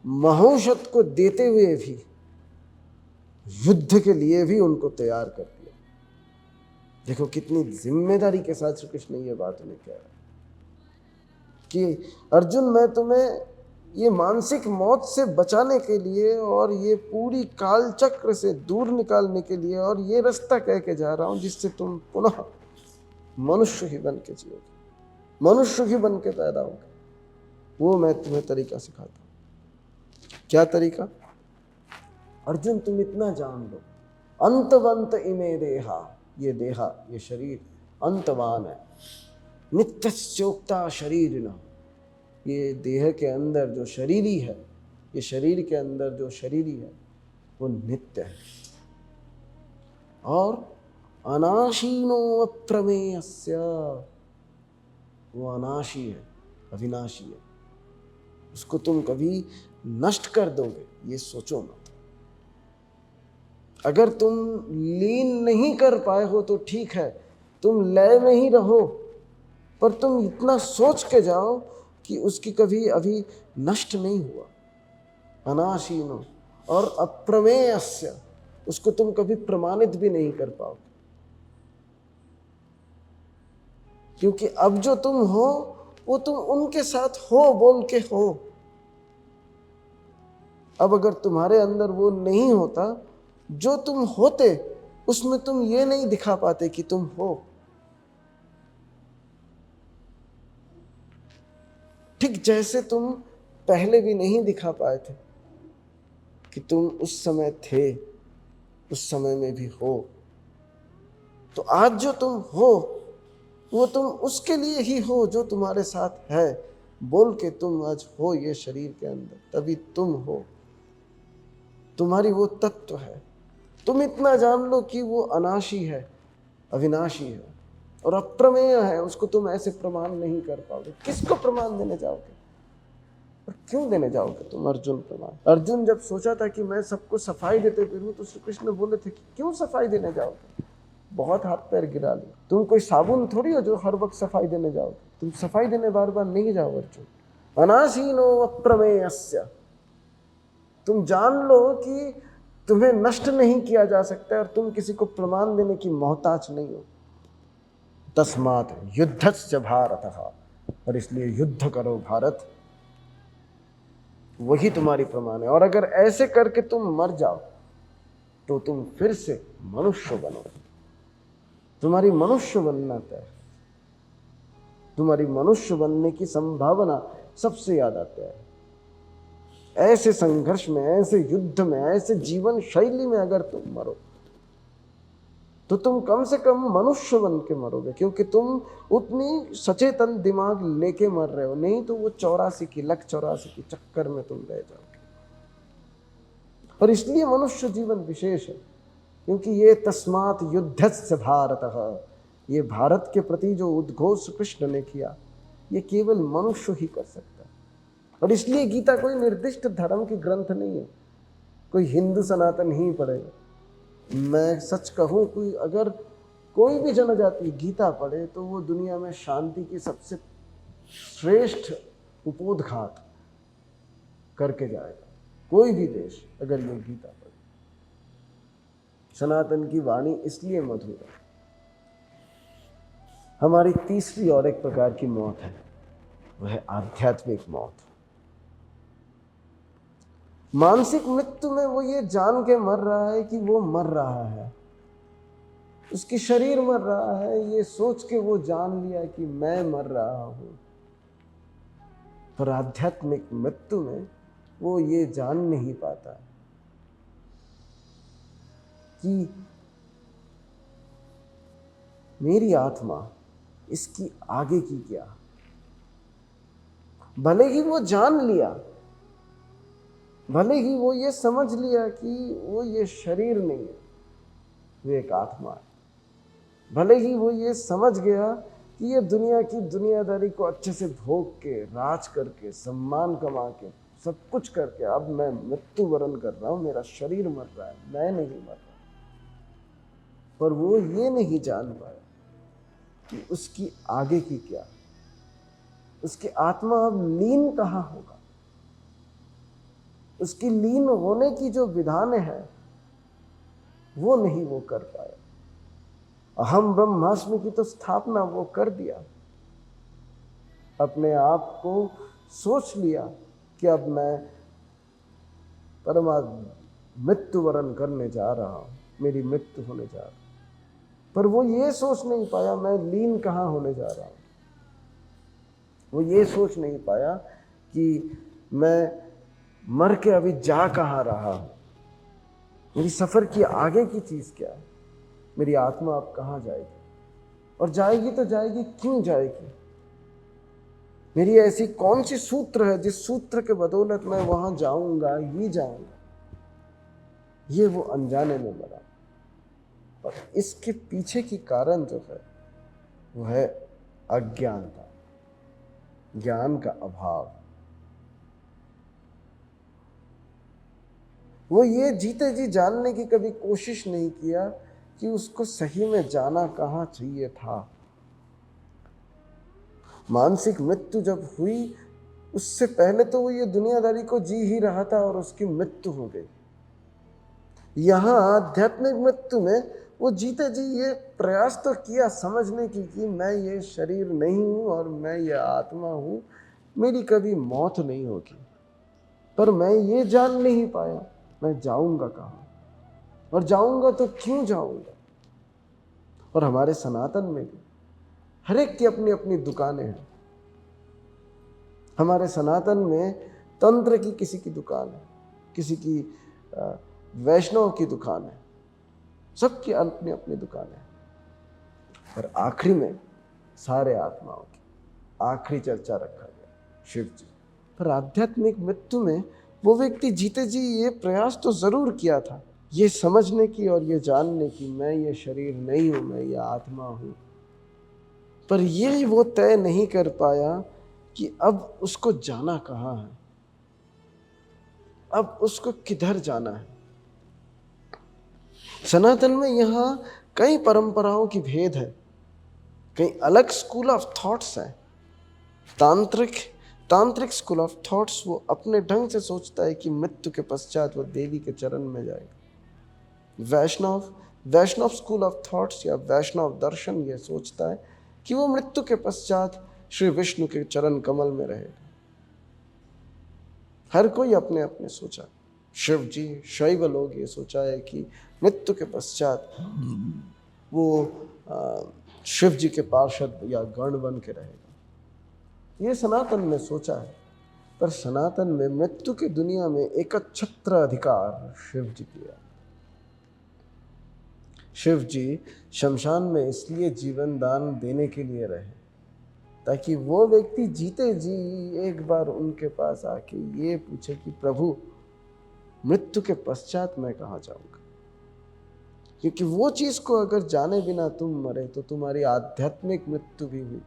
महौषध को देते हुए भी युद्ध के लिए भी उनको तैयार कर दिया। देखो कितनी जिम्मेदारी के साथ श्री कृष्ण ये बात उन्हें कह रहे हैं कि अर्जुन, मैं तुम्हें ये मानसिक मौत से बचाने के लिए और ये पूरी काल चक्र से दूर निकालने के लिए और ये रास्ता कह के जा रहा हूं जिससे तुम पुनः मनुष्य ही बन के जियोगे, मनुष्य ही बन के पैदा होगे। वो मैं तुम्हें तरीका सिखाता हूं। क्या तरीका? अर्जुन, तुम इतना जान लो, अंतवंत इमे देहा, ये देहा, ये शरीर अंतवान है। नित्यस्योक्ता शरीरिण, ये देह के अंदर जो शरीरी है, ये शरीर के अंदर जो शरीरी है वो नित्य है। और अनाशीनो अप्रमेयस्य, वो अनाशी है, अविनाशी है, उसको तुम कभी नष्ट कर दोगे ये सोचो मत। अगर तुम लीन नहीं कर पाए हो तो ठीक है, तुम लय में ही रहो, पर तुम इतना सोच के जाओ कि उसकी कभी अभी नष्ट नहीं हुआ। अनाशीनो और अप्रमेयस्य, उसको तुम कभी प्रमाणित भी नहीं कर पाओगे, क्योंकि अब जो तुम हो वो तुम उनके साथ हो बोल के हो। अब अगर तुम्हारे अंदर वो नहीं होता, जो तुम होते उसमें तुम ये नहीं दिखा पाते कि तुम हो। ठीक जैसे तुम पहले भी नहीं दिखा पाए थे कि तुम उस समय थे, उस समय में भी हो, तो आज जो तुम हो वो तुम उसके लिए ही हो जो तुम्हारे साथ है बोल के तुम आज हो ये शरीर के अंदर, तभी तुम हो, तुम्हारी वो तत्व है। तुम इतना जान लो कि वो अनाशी है, अविनाशी है और अप्रमेय है, उसको तुम ऐसे प्रमाण नहीं कर पाओगे। किसको प्रमाण देने जाओगे और क्यों देने जाओगे तुम अर्जुन प्रमाण? अर्जुन जब सोचा था कि मैं सबको सफाई देते फिरूं तो श्री कृष्ण बोले थे कि क्यों सफाई देने जाओगे, बहुत हाथ पैर गिरा लिया, तुम कोई साबुन थोड़ी हो जो हर वक्त सफाई देने जाओगे, तुम सफाई देने बार बार नहीं जाओ अर्जुन। अनासीनो अप्रमेयस्य, तुम जान लो कि तुम्हें नष्ट नहीं किया जा सकता और तुम किसी को प्रमाण देने की मोहताज नहीं हो। तस्मात् युद्धस्य भारतः, और इसलिए युद्ध करो भारत, वही तुम्हारी प्रमाण है। और अगर ऐसे करके तुम मर जाओ तो तुम फिर से मनुष्य बनो, तुम्हारी मनुष्य बनना तय, तुम्हारी मनुष्य बनने की संभावना सबसे ज्यादा तय है। ऐसे संघर्ष में, ऐसे युद्ध में, ऐसे जीवन शैली में अगर तुम मरो तो तुम कम से कम मनुष्य बन के मरोगे, क्योंकि तुम उतनी सचेतन दिमाग लेके मर रहे हो। नहीं तो वो 84 की लक 84 की चक्कर में तुम रह जाओगे। और इसलिए मनुष्य जीवन विशेष है, क्योंकि ये तस्मात् युद्धस्य भारतः, ये भारत के प्रति जो उद्घोष कृष्ण ने किया ये केवल मनुष्य ही कर सकता है। और इसलिए गीता कोई निर्दिष्ट धर्म की ग्रंथ नहीं है, कोई हिंदू सनातन ही पढ़ेगा। मैं सच कहूँ, कोई अगर कोई भी जनजाति गीता पढ़े तो वो दुनिया में शांति की सबसे श्रेष्ठ उपोद्घात करके जाएगा। कोई भी देश अगर ये गीता पढ़े, सनातन की वाणी इसलिए मधुर है। हमारी तीसरी और एक प्रकार की मौत है, वह है आध्यात्मिक मौत। मानसिक मृत्यु में वो ये जान के मर रहा है कि वो मर रहा है, उसकी शरीर मर रहा है, ये सोच के वो जान लिया कि मैं मर रहा हूं। पर आध्यात्मिक मृत्यु में वो ये जान नहीं पाता कि मेरी आत्मा, इसकी आगे की क्या। भले ही वो जान लिया, भले ही वो ये समझ लिया कि वो ये शरीर नहीं है, वो एक आत्मा है, भले ही वो ये समझ गया कि ये दुनिया की दुनियादारी को अच्छे से भोग के, राज करके, सम्मान कमा के, सब कुछ करके अब मैं मृत्यु वरण कर रहा हूं, मेरा शरीर मर रहा है, मैं नहीं मर रहा। पर वो ये नहीं जान पाया कि उसकी आगे की क्या, उसकी आत्मा अब लीन कहाँ होगा। उसकी लीन होने की जो विधान है वो नहीं वो कर पाया। अहम ब्रह्मास्मि की तो स्थापना वो कर दिया, अपने आप को सोच लिया कि अब मैं मृत्यु वरण करने जा रहा हूं, मेरी मृत्यु होने जा रही। पर वो ये सोच नहीं पाया मैं लीन कहाँ होने जा रहा हूं। वो ये सोच नहीं पाया कि मैं मर के अभी जा कहाँ रहा हूं, मेरी सफर की आगे की चीज क्या है, मेरी आत्मा अब कहाँ जाएगी, और जाएगी तो जाएगी क्यों जाएगी, मेरी ऐसी कौन सी सूत्र है जिस सूत्र के बदौलत मैं वहां जाऊंगा ही जाऊंगा। ये वो अनजाने में मरा, और इसके पीछे की कारण जो है वो है अज्ञानता, ज्ञान का अभाव। वो ये जीते जी जानने की कभी कोशिश नहीं किया कि उसको सही में जाना कहाँ चाहिए था। मानसिक मृत्यु जब हुई उससे पहले तो वो ये दुनियादारी को जी ही रहा था और उसकी मृत्यु हो गई। यहाँ आध्यात्मिक मृत्यु में वो जीते जी ये प्रयास तो किया समझने की कि मैं ये शरीर नहीं हूँ और मैं ये आत्मा हूँ, मेरी कभी मौत नहीं होगी। पर मैं ये जान नहीं पाया मैं जाऊंगा कहाँ, और जाऊंगा तो क्यों जाऊंगा। और हमारे सनातन में भी हर एक की अपनी अपनी दुकानें हैं। हमारे सनातन में तंत्र की किसी की दुकान है, किसी की वैष्णव की दुकान है, सबकी अपनी अपनी दुकान है। पर आखिरी में सारे आत्माओं की आखिरी चर्चा रखा गया शिव जी। पर आध्यात्मिक मृत्यु में वो व्यक्ति जीते जी ये प्रयास तो जरूर किया था, ये समझने की और ये जानने की मैं ये शरीर नहीं हूं, मैं ये आत्मा हूं। पर ये वो तय नहीं कर पाया कि अब उसको जाना कहाँ है, अब उसको किधर जाना है। सनातन में यहाँ कई परंपराओं की भेद है, कई अलग स्कूल ऑफ थॉट्स है। तांत्रिक स्कूल ऑफ थॉट्स वो अपने ढंग से सोचता है कि मृत्यु के पश्चात वो देवी के चरण में जाएगा। वैष्णव स्कूल ऑफ थॉट्स या वैष्णव दर्शन ये सोचता है कि वो मृत्यु के पश्चात श्री विष्णु के चरण कमल में रहेगा। हर कोई अपने अपने सोचा। शिव जी शैव लोग ये सोचा है कि मृत्यु के पश्चात वो शिव जी के पार्षद या गण बन के रहेगा। ये सनातन में सोचा है। पर सनातन में मृत्यु की दुनिया में एकछत्र अधिकार शिव जी किया। शिव जी शमशान में इसलिए जीवन दान देने के लिए रहे ताकि वो व्यक्ति जीते जी एक बार उनके पास आके ये पूछे कि प्रभु मृत्यु के पश्चात मैं कहाँ जाऊंगा। क्योंकि वो चीज को अगर जाने बिना तुम मरे तो तुम्हारी आध्यात्मिक मृत्यु भी हुई,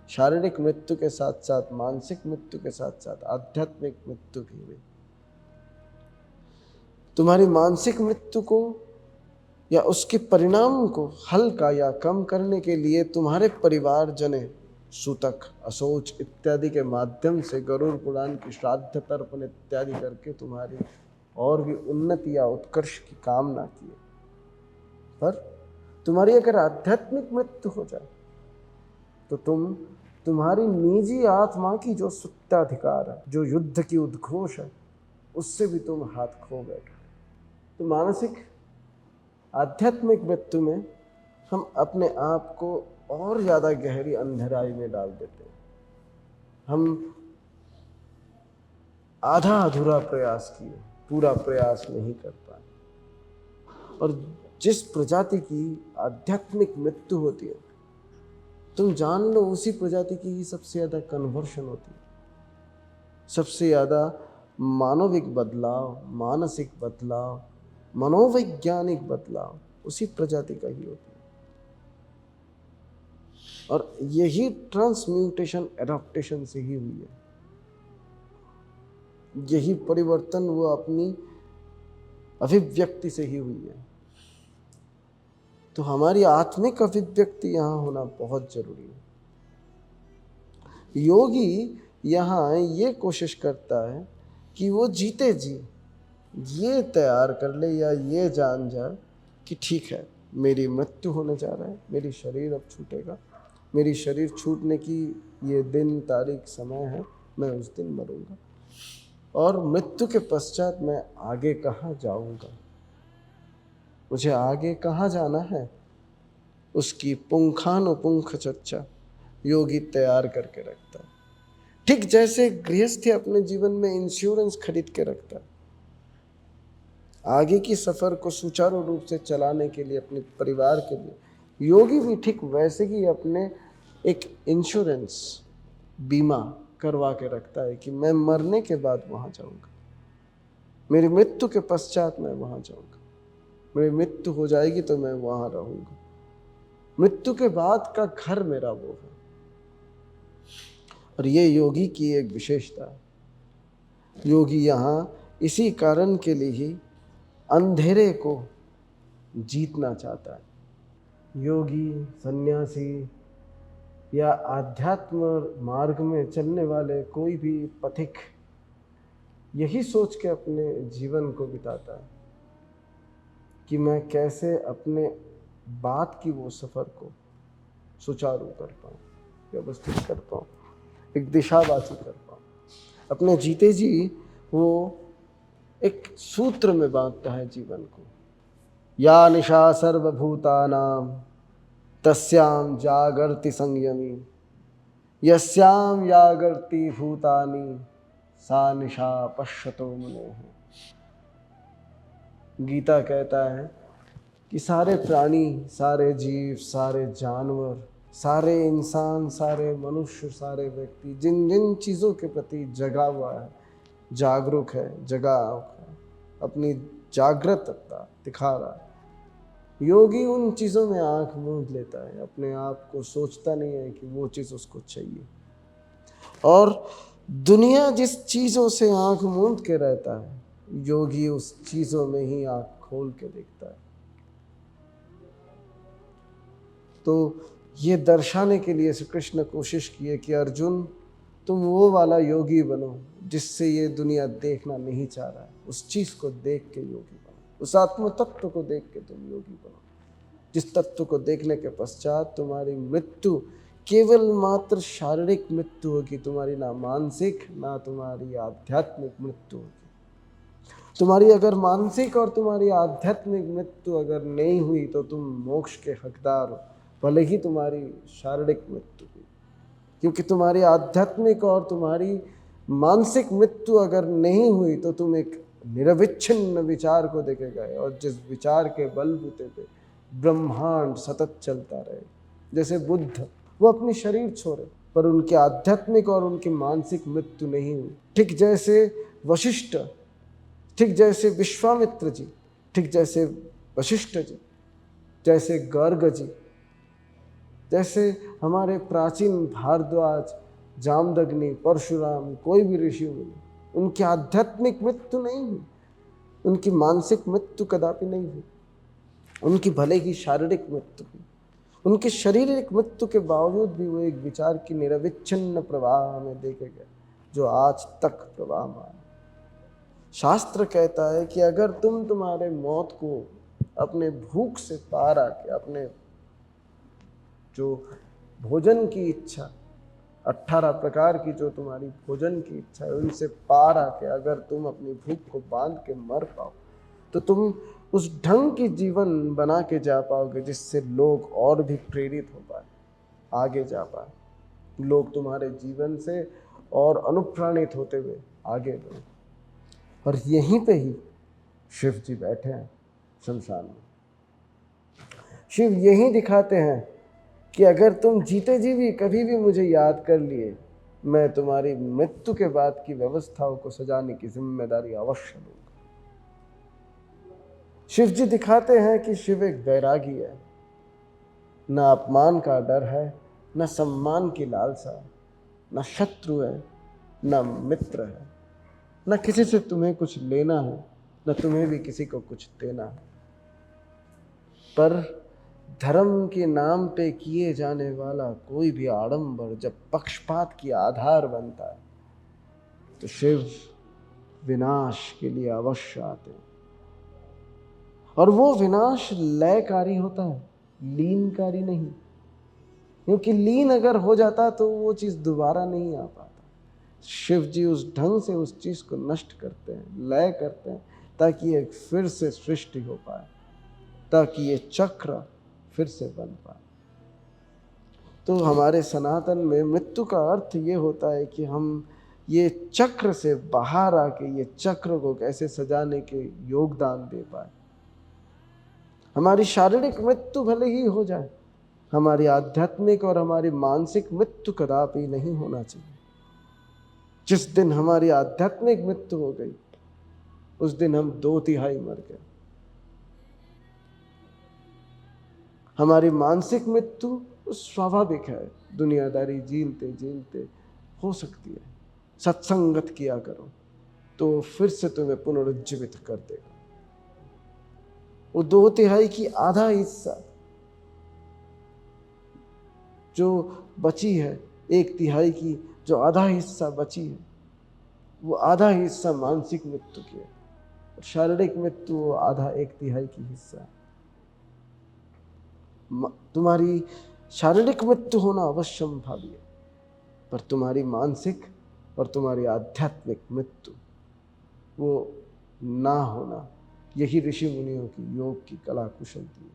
शारीरिक मृत्यु के साथ साथ मानसिक मृत्यु के साथ साथ आध्यात्मिक मृत्यु भी हुई। तुम्हारी मानसिक मृत्यु को या उसके परिणाम को हल्का या कम करने के लिए तुम्हारे परिवार जने सूतक, अशोच इत्यादि के माध्यम से गरुड़ पुराण की श्राद्ध तर्पण इत्यादि करके तुम्हारी और भी उन्नति या उत्कर्ष की कामना की। पर तुम्हारी अगर आध्यात्मिक मृत्यु हो जाए तो तुम्हारी निजी आत्मा की जो सुप्ताधिकार है, जो युद्ध की उद्घोष है, उससे भी तुम हाथ खो बैठो। तो मानसिक आध्यात्मिक मृत्यु में हम अपने आप को और ज़्यादा गहरी अंधेराई में डाल देते हैं। हम आधा अधूरा प्रयास किए, पूरा प्रयास नहीं कर पाए। और जिस प्रजाति की आध्यात्मिक मृत्यु होती है तुम जान लो उसी प्रजाति की ही सबसे ज़्यादा कन्वर्शन होती है। सबसे ज़्यादा मानविक बदलाव, मानसिक बदलाव, मनोवैज्ञानिक बदलाव उसी प्रजाति का ही होता है। और यही ट्रांसम्यूटेशन एडॉप्टेशन से ही हुई है। यही परिवर्तन वो अपनी अभिव्यक्ति से ही हुई है। तो हमारी आत्मिक अभिव्यक्ति यहाँ होना बहुत जरूरी है। योगी यहाँ ये कोशिश करता है कि वो जीते जी ये तैयार कर ले या ये जान जाए कि ठीक है मेरी मृत्यु होने जा रहा है, मेरी शरीर अब छूटेगा, मेरी शरीर छूटने की ये दिन तारीख समय है, मैं उस दिन मरूंगा और मृत्यु के पश्चात मैं आगे कहाँ जाऊंगा, मुझे आगे कहाँ जाना है, उसकी पुंखानुपुंख चर्चा योगी तैयार करके रखता है। ठीक जैसे गृहस्थ अपने जीवन में इंश्योरेंस खरीद के रखता है आगे की सफर को सुचारू रूप से चलाने के लिए, अपने परिवार के लिए, योगी भी ठीक वैसे ही अपने एक इंश्योरेंस बीमा करवा के रखता है कि मैं मरने के बाद वहां जाऊंगा, मेरी मृत्यु के पश्चात मैं वहां जाऊंगा, मेरी मृत्यु हो जाएगी तो मैं वहां रहूंगा, मृत्यु के बाद का घर मेरा वो है। और ये योगी की एक विशेषता है। योगी यहाँ इसी कारण के लिए ही अंधेरे को जीतना चाहता है। योगी, सन्यासी या आध्यात्म मार्ग में चलने वाले कोई भी पथिक यही सोच के अपने जीवन को बिताता है कि मैं कैसे अपने बाद की वो सफ़र को सुचारू कर पाऊँ, व्यवस्थित कर पाऊँ, एक दिशावाची कर पाऊँ। अपने जीते जी वो एक सूत्र में बांधता है जीवन को। या निशा सर्वभूतानां तस्यां जागर्ति संयमी, यस्यां जागर्ति भूतानि सा निशा पश्यतो मुनेः। गीता कहता है कि सारे प्राणी, सारे जीव, सारे जानवर, सारे इंसान, सारे मनुष्य, सारे व्यक्ति जिन जिन चीज़ों के प्रति जगा हुआ है, जागरूक है, जगा है, अपनी जागृतता दिखा रहा है, योगी उन चीज़ों में आंख मूंद लेता है, अपने आप को सोचता नहीं है कि वो चीज़ उसको चाहिए। और दुनिया जिस चीज़ों से आंख मूंद के रहता है, योगी उस चीज़ों में ही आंख खोल के देखता है। तो ये दर्शाने के लिए श्री कृष्ण कोशिश किए कि अर्जुन, तुम वो वाला योगी बनो जिससे ये दुनिया देखना नहीं चाह रहा है, उस चीज़ को देख के योगी बनो, उस आत्म तत्व को देख के तुम योगी बनो, जिस तत्व को देखने के पश्चात तुम्हारी मृत्यु केवल मात्र शारीरिक मृत्यु होगी, तुम्हारी ना मानसिक ना तुम्हारी आध्यात्मिक मृत्यु होगी। तुम्हारी अगर मानसिक और तुम्हारी आध्यात्मिक मृत्यु अगर नहीं हुई तो तुम मोक्ष के हकदार हो, भले ही तुम्हारी शारीरिक मृत्यु हुई, क्योंकि तुम्हारी आध्यात्मिक और तुम्हारी मानसिक मृत्यु अगर नहीं हुई तो तुम एक निरविच्छिन्न विचार को देखे गए, और जिस विचार के बलबूते पे ब्रह्मांड सतत चलता रहे। जैसे बुद्ध, वो अपनी शरीर छोड़े पर उनकी आध्यात्मिक और उनकी मानसिक मृत्यु नहीं हुई। ठीक जैसे वशिष्ठ, ठीक जैसे विश्वामित्र जी, ठीक जैसे वशिष्ठ जी, जैसे गर्ग जी, जैसे हमारे प्राचीन भारद्वाज, जामदग्नि, परशुराम, कोई भी ऋषि मुनि, उनकी आध्यात्मिक मृत्यु नहीं हुई, उनकी मानसिक मृत्यु कदापि नहीं हुई, उनकी भले ही शारीरिक मृत्यु हुई, उनकी शारीरिक मृत्यु के बावजूद भी वो एक विचार की निरविच्छिन्न प्रवाह में देखे गए जो आज तक प्रवाह में। शास्त्र कहता है कि अगर तुम तुम्हारे मौत को अपने भूख से पार आके, अपने जो भोजन की इच्छा, 18 प्रकार की जो तुम्हारी भोजन की इच्छा है, उनसे पार आके अगर तुम अपनी भूख को बांध के मर पाओ तो तुम उस ढंग की जीवन बना के जा पाओगे जिससे लोग और भी प्रेरित हो पाए, आगे जा पाए, लोग तुम्हारे जीवन से और अनुप्राणित होते हुए आगे बढ़े। और यहीं पे ही शिव जी बैठे हैं शमशान में। शिव यही दिखाते हैं कि अगर तुम जीते जी भी कभी भी मुझे याद कर लिए, मैं तुम्हारी मृत्यु के बाद की व्यवस्थाओं को सजाने की जिम्मेदारी अवश्य लूंगा। शिव जी दिखाते हैं कि शिव एक वैरागी है, न अपमान का डर है, न सम्मान की लालसा, न शत्रु है, न मित्र है, न किसी से तुम्हें कुछ लेना है, न तुम्हें भी किसी को कुछ देना है। पर धर्म के नाम पे किए जाने वाला कोई भी आडंबर जब पक्षपात की आधार बनता है तो शिव विनाश के लिए अवश्य आते हैं। और वो विनाश लयकारी होता है, लीनकारी नहीं। क्योंकि लीन अगर हो जाता तो वो चीज़ दोबारा नहीं आ पाता। शिव जी उस ढंग से उस चीज़ को नष्ट करते हैं, लय करते हैं, ताकि एक फिर से सृष्टि हो पाए, ताकि ये चक्र फिर से बन पाए। तो हमारे सनातन में मृत्यु का अर्थ ये होता है कि हम ये चक्र से बाहर आके ये चक्र को कैसे सजाने के योगदान दे पाए। हमारी शारीरिक मृत्यु भले ही हो जाए, हमारी आध्यात्मिक और हमारी मानसिक मृत्यु कदापि नहीं होना चाहिए। जिस दिन हमारी आध्यात्मिक मृत्यु हो गई, उस दिन हम 2/3 मर गए। हमारी मानसिक मृत्यु स्वाभाविक है, दुनियादारी झीलते झीलते हो सकती है। सत्संगत किया करो तो फिर से तुम्हें पुनरुज्जीवित कर देगा। वो 2/3 की आधा हिस्सा जो बची है, 1/3 की जो आधा हिस्सा बची है, वो आधा हिस्सा मानसिक मृत्यु की है, और शारीरिक मृत्यु वो आधा 1/3 की हिस्सा है। तुम्हारी शारीरिक मृत्यु होना अवश्यंभावी है, पर तुम्हारी मानसिक और तुम्हारी आध्यात्मिक मृत्यु वो ना होना, यही ऋषि मुनियों की योग की कला कुशलती है।